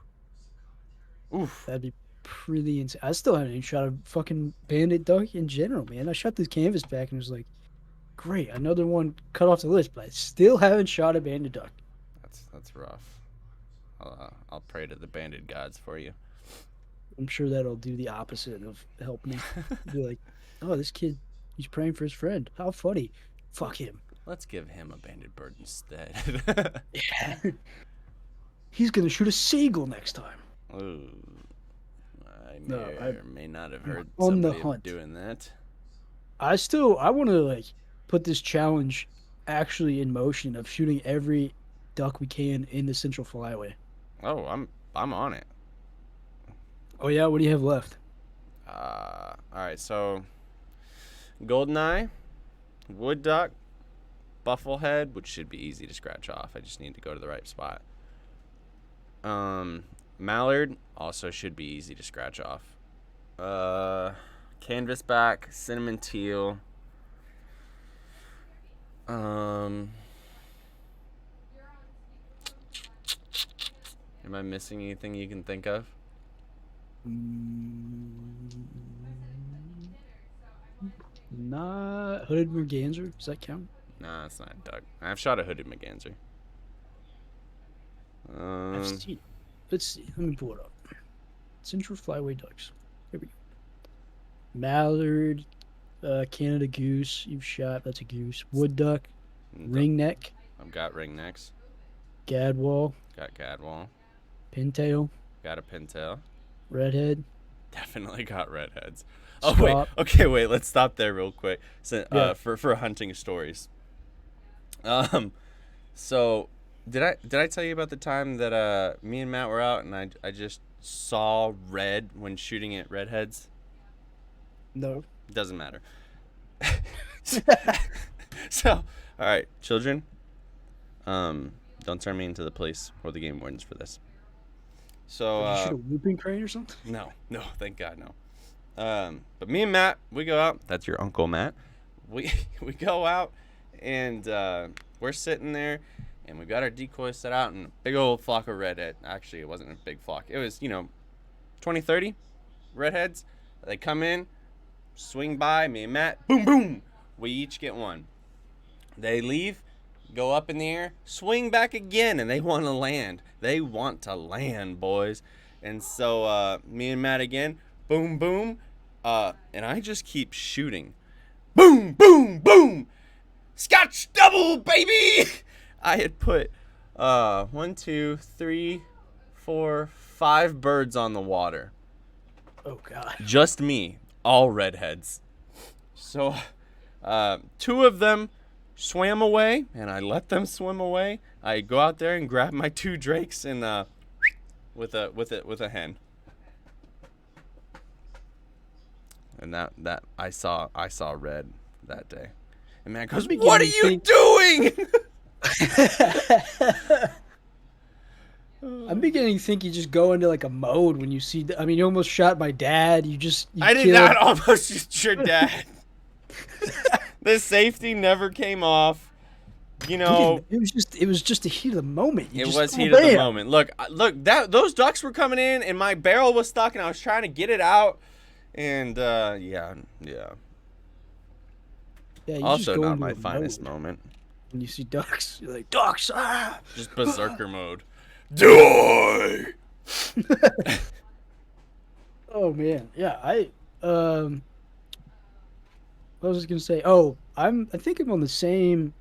Oof. that'd be pretty insane. I still haven't even shot a fucking banded duck in general, man. I shot this canvas back and was like, great, another one cut off the list, but I still haven't shot a banded duck. That's rough. I'll pray to the banded gods for you. I'm sure that'll do the opposite of help me. Be like, oh, this kid, he's praying for his friend. How funny. Fuck him. Let's give him a banded bird instead. Yeah. He's gonna shoot a seagull next time. Ooh, I may No, or may not have heard on the somebody hunt. doing that. I want to like put this challenge actually in motion of shooting every duck we can in the Central Flyway. Oh, I'm on it. Oh yeah, what do you have left? All right, so goldeneye, wood duck, bufflehead, which should be easy to scratch off. I just need to go to the right spot. Mallard also should be easy to scratch off. Canvasback, cinnamon teal. Am I missing anything you can think of? Not hooded merganser. Does that count? Nah, it's not a duck. I've shot a hooded merganser. I've seen it. Let's see. Let me pull it up. Central Flyway ducks. Here we go. Mallard, Canada goose. You've shot. That's a goose. Wood duck. Ringneck. I've got ringnecks. Gadwall. Got gadwall. Pintail. Got a pintail. Redhead. Definitely got redheads. Oh wait. Spot. Okay, wait. Let's stop there real quick. So, Yeah. for hunting stories. So did I tell you about the time that me and Matt were out and I just saw red when shooting at redheads? No. Doesn't matter. So, all right, children. Don't turn me into the police or the game wardens for this. So, Did you shoot a whooping crane or something? no, thank God, no. But me and Matt, we go out. That's your uncle Matt. We go out and we're sitting there, and we've got our decoys set out, and a big old flock of redhead. Actually, it wasn't a big flock. It was 20, 30 redheads. They come in, swing by me and Matt. Boom, boom. We each get one. They leave, go up in the air, swing back again, and they want to land. They want to land, boys. And so me and Matt again, boom, boom, and I just keep shooting. Boom, boom, boom. Scotch double, baby! I had put 1, 2, 3, 4, 5 birds on the water. Oh God. Just me, all redheads. So 2 of them swam away, and I let them swim away. I go out there and grab my 2 drakes and with a hen. And that I saw red that day. And man goes, "What are you doing?" I'm beginning to think you just go into like a mode when you see. I mean, you almost shot my dad. You I did killed... not almost shoot your dad. The safety never came off. It was just the heat of the moment. It was heat of the moment. Look, those ducks were coming in, and my barrel was stuck, and I was trying to get it out, and yeah. Yeah, Also, not my finest moment. When you see ducks, you're like, ducks, ah! Just berserker mode. Die! Oh man, yeah. What was I gonna say? Oh, I think I'm on the same,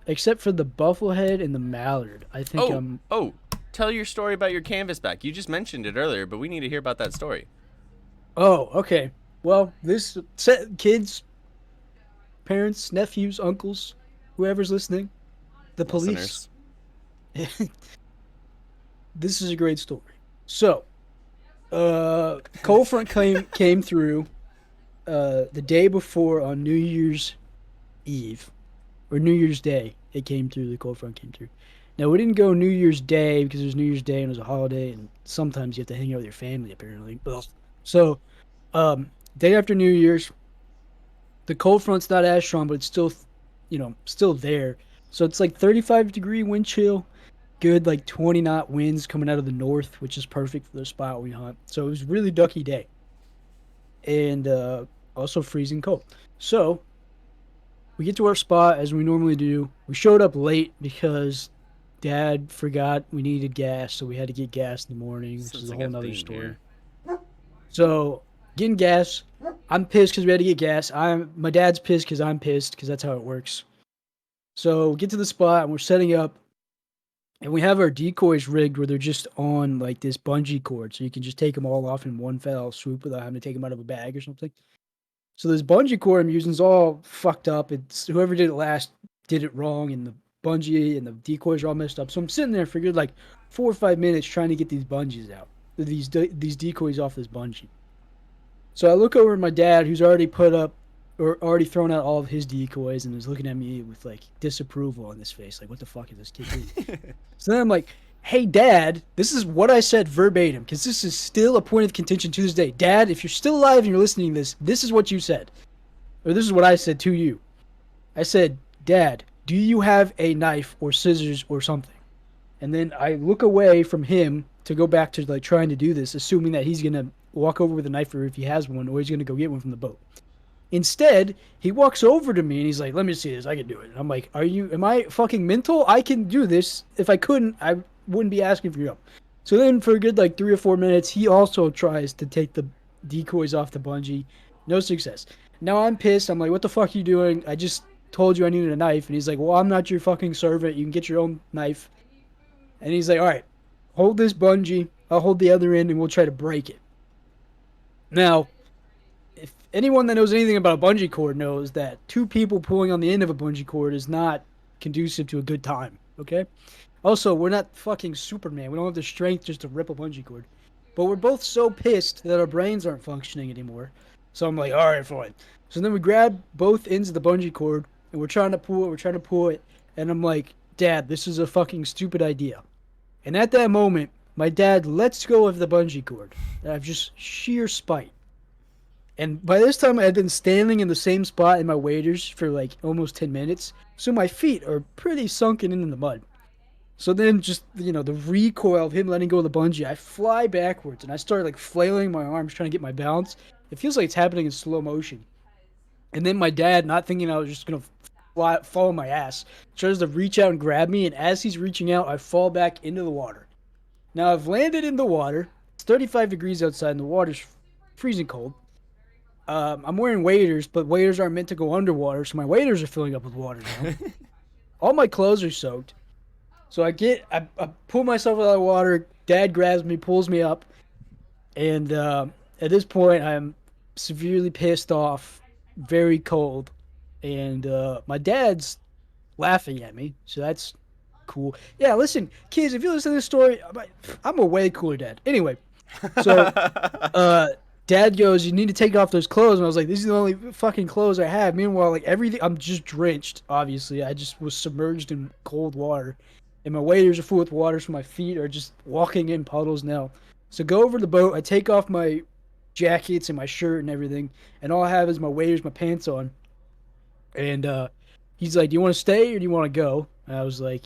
except for the bufflehead and the mallard. I think Oh, I'm. oh, tell your story about your canvasback. You just mentioned it earlier, but we need to hear about that story. Oh, okay. Well, this set kids, parents, nephews, uncles, whoever's listening, the police. Listeners. This is a great story. So, cold front came through the day before on New Year's Eve or New Year's Day. It came through. The cold front came through. Now we didn't go New Year's Day because it was New Year's Day and it was a holiday, and sometimes you have to hang out with your family apparently. Ugh. So, day after New Year's, the cold front's not as strong, but it's still, still there. So it's like 35-degree wind chill, good like 20 knot winds coming out of the north, which is perfect for the spot we hunt. So it was really ducky day, and also freezing cold. So we get to our spot as we normally do. We showed up late because Dad forgot we needed gas, so we had to get gas in the morning, which is Sounds a like whole a nother theme story. here. So getting gas, I'm pissed because we had to get gas. My dad's pissed because I'm pissed because that's how it works. So we get to the spot and we're setting up, and we have our decoys rigged where they're just on like this bungee cord, so you can just take them all off in one fell swoop without having to take them out of a bag or something. So this bungee cord I'm using is all fucked up. It's whoever did it last did it wrong, and the bungee and the decoys are all messed up. So I'm sitting there for good like 4 or 5 minutes trying to get these bungees out, these decoys off this bungee. So I look over at my dad, who's already put up or already thrown out all of his decoys, and is looking at me with like disapproval on his face, like, "What the fuck is this kid doing?" So then I'm like, "Hey, Dad, this is what I said verbatim, because this is still a point of contention to this day. Dad, if you're still alive and you're listening to this, this is what you said, or this is what I said to you. I said, Dad, do you have a knife or scissors or something?" And then I look away from him to go back to like trying to do this, assuming that he's gonna walk over with a knife, or if he has one, or he's gonna go get one from the boat. Instead, he walks over to me and he's like, "Let me see this. I can do it." And I'm like, am I fucking mental? I can do this. If I couldn't, I wouldn't be asking for your help. So then for a good like 3 or 4 minutes, he also tries to take the decoys off the bungee. No success. Now I'm pissed. I'm like, "What the fuck are you doing? I just told you I needed a knife." And he's like, "Well, I'm not your fucking servant. You can get your own knife." And he's like, "All right, hold this bungee. I'll hold the other end and we'll try to break it." Now, if anyone that knows anything about a bungee cord knows that two people pulling on the end of a bungee cord is not conducive to a good time. Okay. Also, we're not fucking Superman. We don't have the strength just to rip a bungee cord. But we're both so pissed that our brains aren't functioning anymore. So I'm like, "All right, fine." So then we grab both ends of the bungee cord and we're trying to pull it. We're trying to pull it. And I'm like, "Dad, this is a fucking stupid idea." And at that moment, my dad lets go of the bungee cord out of just sheer spite. And by this time, I had been standing in the same spot in my waders for like almost 10 minutes. So my feet are pretty sunken in the mud. So then, just, the recoil of him letting go of the bungee, I fly backwards and I start like flailing my arms trying to get my balance. It feels like it's happening in slow motion. And then my dad, not thinking I was just going to fall on my ass, tries to reach out and grab me. And as he's reaching out, I fall back into the water. Now I've landed in the water. It's 35 degrees outside and the water's freezing cold. I'm wearing waders, but waders aren't meant to go underwater, so my waders are filling up with water now. All my clothes are soaked. So I pull myself out of the water. Dad grabs me, pulls me up, and at this point, I'm severely pissed off, very cold, and my dad's laughing at me, so that's cool. Yeah, listen, kids, if you listen to this story, I'm a way cooler dad. Anyway, so uh, Dad goes, "You need to take off those clothes." And I was like, "These are the only fucking clothes I have." Meanwhile, like everything, I'm just drenched. Obviously, I just was submerged in cold water, and my waders are full with water, so my feet are just walking in puddles now. So go over to the boat. I take off my jackets and my shirt and everything, and all I have is my waders, my pants on. And he's like, "Do you want to stay or do you want to go?" And I was like,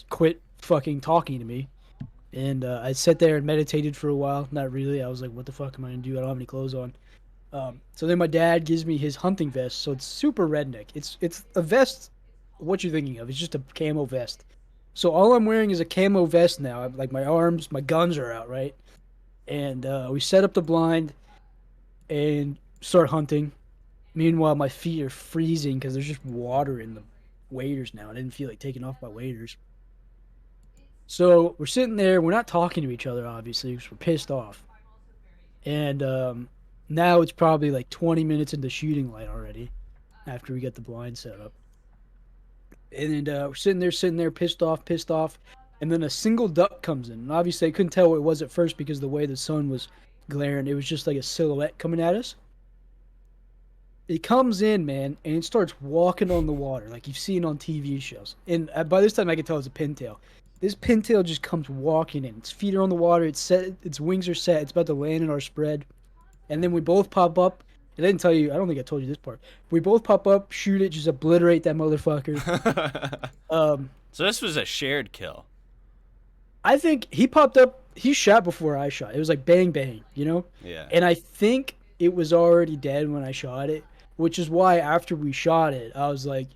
"Quit fucking talking to me." And I sat there and meditated for a while. Not really. I was like, "What the fuck am I gonna do? I don't have any clothes on." So then my dad gives me his hunting vest. So it's super redneck. It's a vest. What you thinking of? It's just a camo vest. So all I'm wearing is a camo vest now. Like my arms, my guns are out, right? And we set up the blind. and start hunting. Meanwhile, my feet are freezing because there's just water in the waders now. I didn't feel like taking off my waders. So we're sitting there. We're not talking to each other, obviously, because we're pissed off. And now it's probably like 20 minutes into shooting light already after we get the blind set up. And we're sitting there, pissed off, pissed off. And then a single duck comes in. And obviously, I couldn't tell what it was at first because the way the sun was glaring, it was just like a silhouette coming at us. It comes in, man, and it starts walking on the water like you've seen on TV shows. And by this time, I can tell it's a pintail. This pintail just comes walking in. Its feet are on the water. It's set. Its wings are set. It's about to land in our spread. And then we both pop up. I didn't tell you. I don't think I told you this part. We both pop up, shoot it, just obliterate that motherfucker. So this was a shared kill. I think he popped up. He shot before I shot. It was like bang bang, you know. Yeah. And I think it was already dead when I shot it, which is why after we shot it, I was like,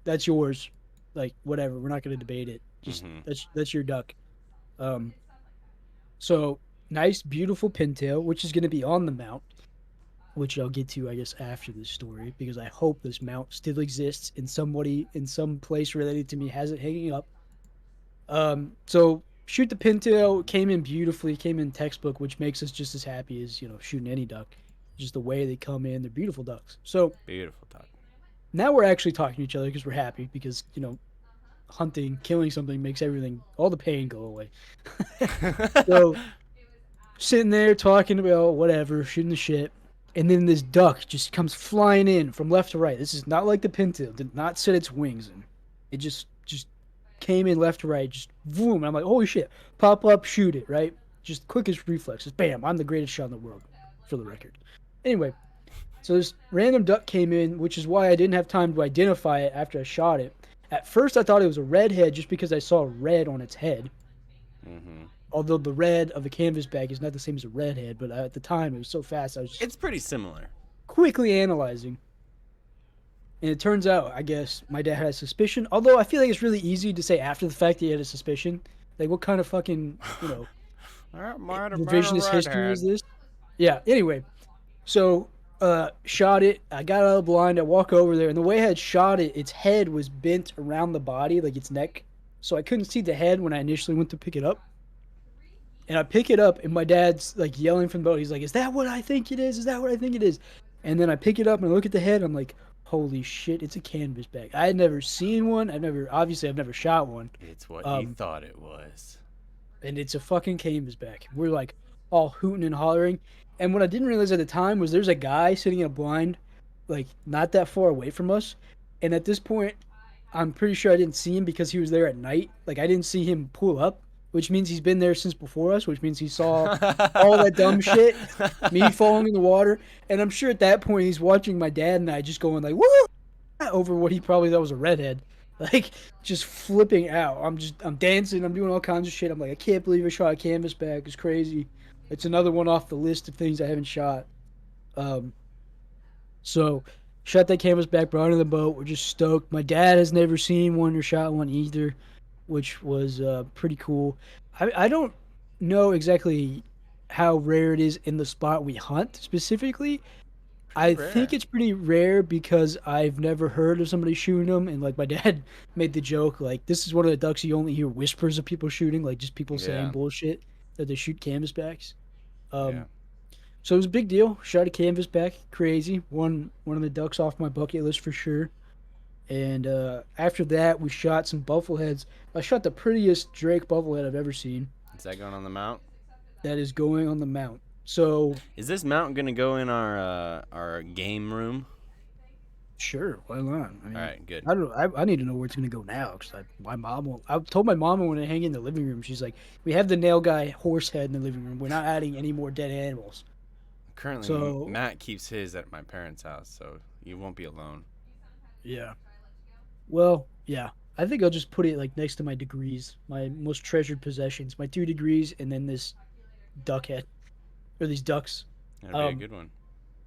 "That's yours." Like whatever. We're not gonna debate it. Just that's your duck. Um. So nice, beautiful pintail, which is gonna be on the mount, which I'll get to, I guess, after this story, because I hope this mount still exists and somebody in some place related to me has it hanging up. So shoot the pintail came in beautifully, came in textbook, which makes us just as happy as shooting any duck. Just the way they come in, they're beautiful ducks. So Beautiful duck. now we're actually talking to each other because we're happy because hunting, killing something makes everything, all the pain go away. So sitting there talking about whatever, shooting the shit. And then this duck just comes flying in from left to right. This is not like the pintail. Did not set its wings in. It just came in left to right. Just boom. And I'm like, holy shit. Pop up, shoot it, right? Just quickest reflexes. Bam. I'm the greatest shot in the world, for the record. Anyway, so this random duck came in, which is why I didn't have time to identify it after I shot it. At first, I thought it was a redhead just because I saw red on its head. Although the red of the canvas bag is not the same as a redhead, but at the time it was so fast I was just It's pretty similar. quickly analyzing. And it turns out, I guess, my dad had a suspicion. Although I feel like it's really easy to say after the fact that he had a suspicion. Like, what kind of fucking, revisionist history is this? Yeah, anyway. So, shot it. I got out of the blind. I walk over there. And the way I had shot it, its head was bent around the body, like its neck. So I couldn't see the head when I initially went to pick it up. And I pick it up, and my dad's like yelling from the boat. He's like, "Is that what I think it is? Is that what I think it is?" And then I pick it up and I look at the head. I'm like, "Holy shit! It's a canvas bag." I had never seen one. I've never shot one. It's what you thought it was. And it's a fucking canvas bag. We're like all hooting and hollering. And what I didn't realize at the time was there's a guy sitting in a blind, like not that far away from us. And at this point, I'm pretty sure I didn't see him because he was there at night. Like I didn't see him pull up, which means he's been there since before us, which means he saw all that dumb shit, me falling in the water. And I'm sure at that point he's watching my dad and I just going like, woo, over what he probably thought was a redhead. Like, just flipping out. I'm dancing, I'm doing all kinds of shit. I'm like, I can't believe I shot a canvas bag. It's crazy. It's another one off the list of things I haven't shot. So, shot that canvas bag, brought it in the boat. We're just stoked. My dad has never seen one or shot one either, which was pretty cool. I don't know exactly how rare it is in the spot we hunt specifically. I think it's pretty rare because I've never heard of somebody shooting them, and like my dad made the joke, like this is one of the ducks you only hear whispers of people shooting, like just people saying bullshit that they shoot canvasbacks. So it was a big deal. Shot a canvasback, crazy. One of the ducks off my bucket list for sure. And after that, we shot some buffleheads. I shot the prettiest Drake bufflehead I've ever seen. Is that going on the mount? That is going on the mount. So is this mount gonna go in our game room? Sure, why not? I mean, all right, good. I need to know where it's gonna go now because my mom will. I told my mom I want to hang in the living room. She's like, we have the nail guy horse head in the living room. We're not adding any more dead animals. Currently, so, Matt keeps his at my parents' house, so you won't be alone. Yeah. Well, yeah. I think I'll just put it like next to my degrees, my most treasured possessions, my 2 degrees, and then this duck head, or these ducks. That'd be a good one.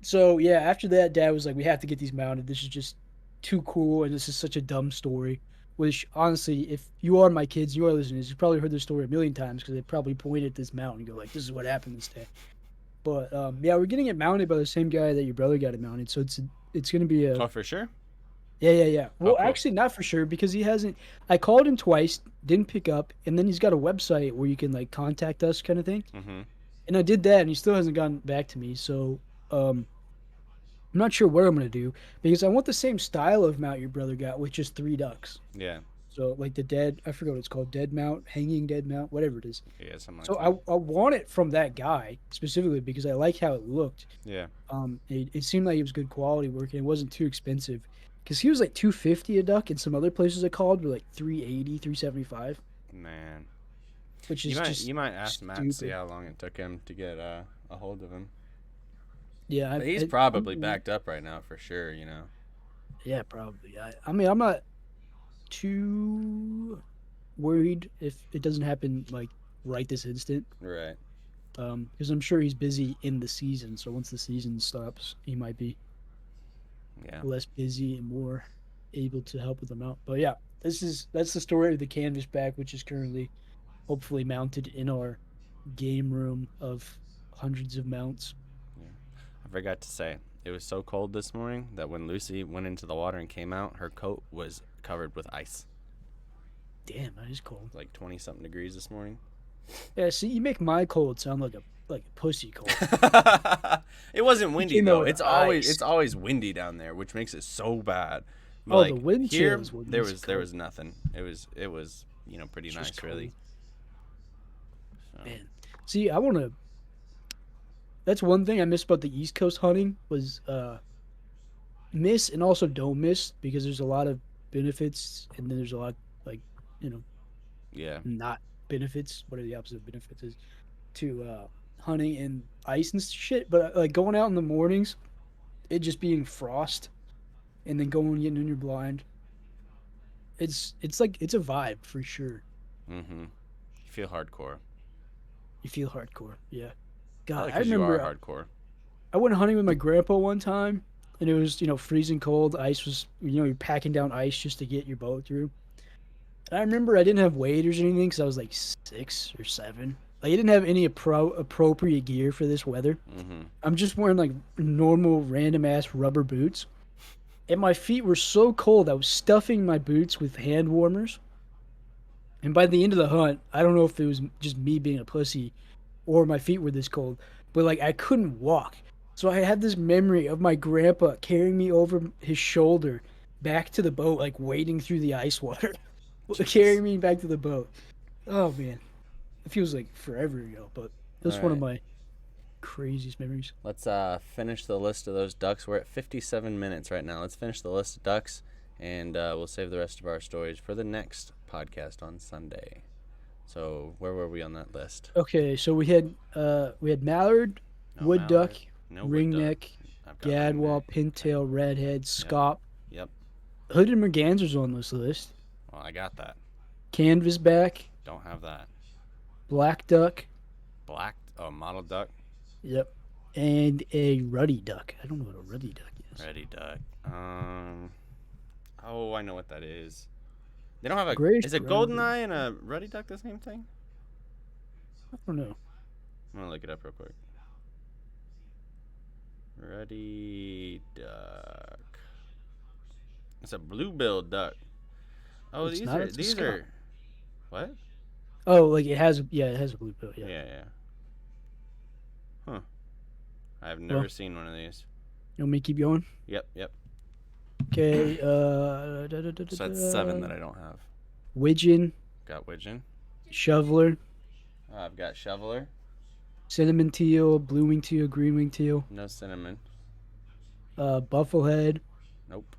So yeah, after that, Dad was like, "We have to get these mounted. This is just too cool, and this is such a dumb story." Which honestly, if you are my kids, you are listeners, you've probably heard this story a million times because they probably point at this mountain and go like, "This is what happened this day." But yeah, we're getting it mounted by the same guy that your brother got it mounted. So it's gonna be a Oh, for sure. yeah. Oh, Well, cool. actually, not for sure because he hasn't. I called him twice, didn't pick up, and then he's got a website where you can like contact us, kind of thing. Mm-hmm. And I did that, and he still hasn't gotten back to me. So um, I'm not sure what I'm gonna do because I want the same style of mount your brother got with just three ducks. Yeah. So like the dead, I forget what it's called, dead mount, hanging dead mount, whatever it is. Yeah, something like So that. I want it from that guy specifically because I like how it looked. Yeah. It seemed like it was good quality work and it wasn't too expensive. Because he was like 250 a duck, and some other places I called were like 380, 375, Man. which You is might just you might ask Matt and see stupid. how long it took him to get a hold of him. Yeah, But he's probably backed up right now for sure, you know. yeah, probably. I mean, I'm not too worried if it doesn't happen like right this instant. Right. Because I'm sure he's busy in the season. So once the season stops, he might be Yeah. less busy and more able to help with them out. But yeah, that's the story of the canvas back, which is currently hopefully mounted in our game room of hundreds of mounts. Yeah. I forgot to say, it was so cold this morning that when Lucy went into the water and came out, her coat was covered with ice. Damn, that is cold. Like 20 something degrees this morning. Yeah, see, you make my cold sound like a pussy cold. It wasn't You windy came out though. with It's always ice. it's always windy down there, which makes it so bad. But Oh, the like wind chill here, is what there makes was it there cold. was nothing. It was pretty It's just nice cold, really. So, man. See, I want to. That's one thing I miss about the East Coast hunting was miss and also don't miss because there's a lot of benefits and then there's a lot like you know yeah. not benefits. What are the opposite of benefits is to hunting in ice and shit. But like going out in the mornings, it just being frost and then going and getting in your blind. It's like it's a vibe for sure. Mhm. You feel hardcore. You feel hardcore. Yeah. God, Probably I cuz you are remember hardcore. I went hunting with my grandpa one time, and it was freezing cold. Ice was you're packing down ice just to get your boat through. And I remember I didn't have waders or anything because I was like 6 or 7. Like I didn't have any appropriate gear for this weather. Mhm. I'm just wearing like normal random ass rubber boots, and my feet were so cold I was stuffing my boots with hand warmers. And by the end of the hunt, I don't know if it was just me being a pussy or my feet were this cold, but like I couldn't walk. So I had this memory of my grandpa carrying me over his shoulder back to the boat, like wading through the ice water, Jeez. carrying me back to the boat. Oh man, it feels like forever ago, but All that's one of right. my craziest memories. Let's finish the list of those ducks. We're at 57 minutes right now. Let's finish the list of ducks, and we'll save the rest of our stories for the next podcast on Sunday. So where were we on that list? Okay, so we had mallard, No wood duck, mallard, no wood duck. ringneck, I've got ringneck. gadwall, pintail, redhead, Yep, scaup. yep. Hooded mergansers on this list. Well, I got that. Canvasback, Don't have that. black duck. Black, mottled duck, Yep. And a ruddy duck. I don't know what a ruddy duck is. ready duck. Oh, I know what that is. They don't have a. Grayish Is a brown. golden eye and a ruddy duck the same thing? I don't know. I'm gonna look it up real quick. Ruddy duck. It's a blue-billed duck. Oh, It's these not. are It's a these scaup. are. What? Oh, like it has. Yeah, it has a blue bill. Yeah. Yeah, yeah. Huh. I've Well, never seen one of these. you want me to keep going? Yep, yep. Okay. So that's 7 that I don't have. Widgeon, Got widgeon. shoveler, I've got shoveler. cinnamon teal, blue wing teal, green wing teal, No cinnamon. bufflehead, Nope.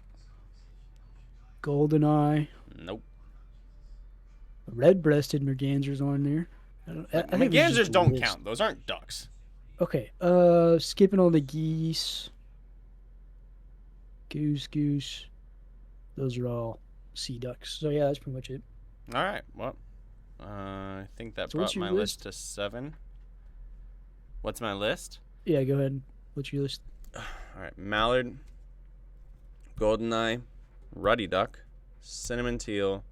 golden eye, Nope. red-breasted mergansers on there. I think this is Mergansers just a don't list. count. Those aren't ducks. Okay. Skipping all the geese. Goose. Those are all sea ducks. So yeah, that's pretty much it. All right. Well, I think that So what's brought your my list? list to 7. What's my list? Yeah, go ahead. What's your list? All right. Mallard, goldeneye, ruddy duck, cinnamon teal,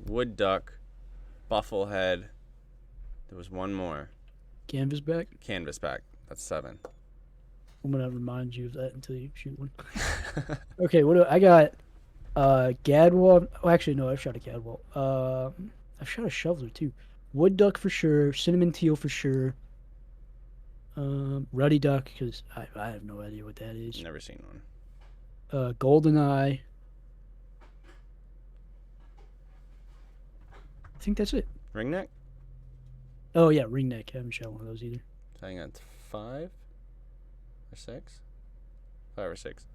wood duck, bufflehead. There was one more. Canvasback. Canvasback. That's 7. I'm gonna remind you of that until you shoot one. Okay, what do I got? Gadwall. Oh, actually, no, I've shot a Gadwall. I've shot a shoveler too. Wood duck for sure. Cinnamon teal for sure. Ruddy duck because I have no idea what that is. Never seen one. Golden eye. I think that's it. Ringneck? Oh yeah, ringneck. I haven't shot one of those either. I think that's 5 or 6. 5 or 6.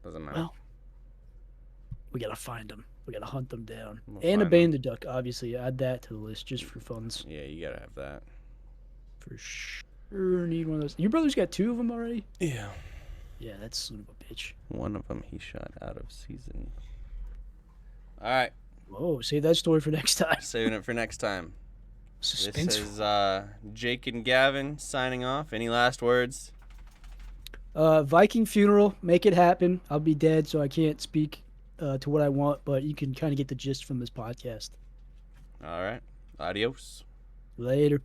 Doesn't matter. Well, we gotta find them. We gotta hunt them down. We'll And a find 'em. banded duck, obviously. Add that to the list just for funds. Yeah, you gotta have that. For sure, need one of those. Your brother's got 2 of them already. Yeah. Yeah, that's son of a bitch. One of them he shot out of season. All right, Whoa, save that story for next time. saving it for next time. Suspense. This is Jake and Gavyn signing off. Any last words? Viking funeral, make it happen. I'll be dead, so I can't speak to what I want, but you can kind of get the gist from this podcast. All right. Adios. Later.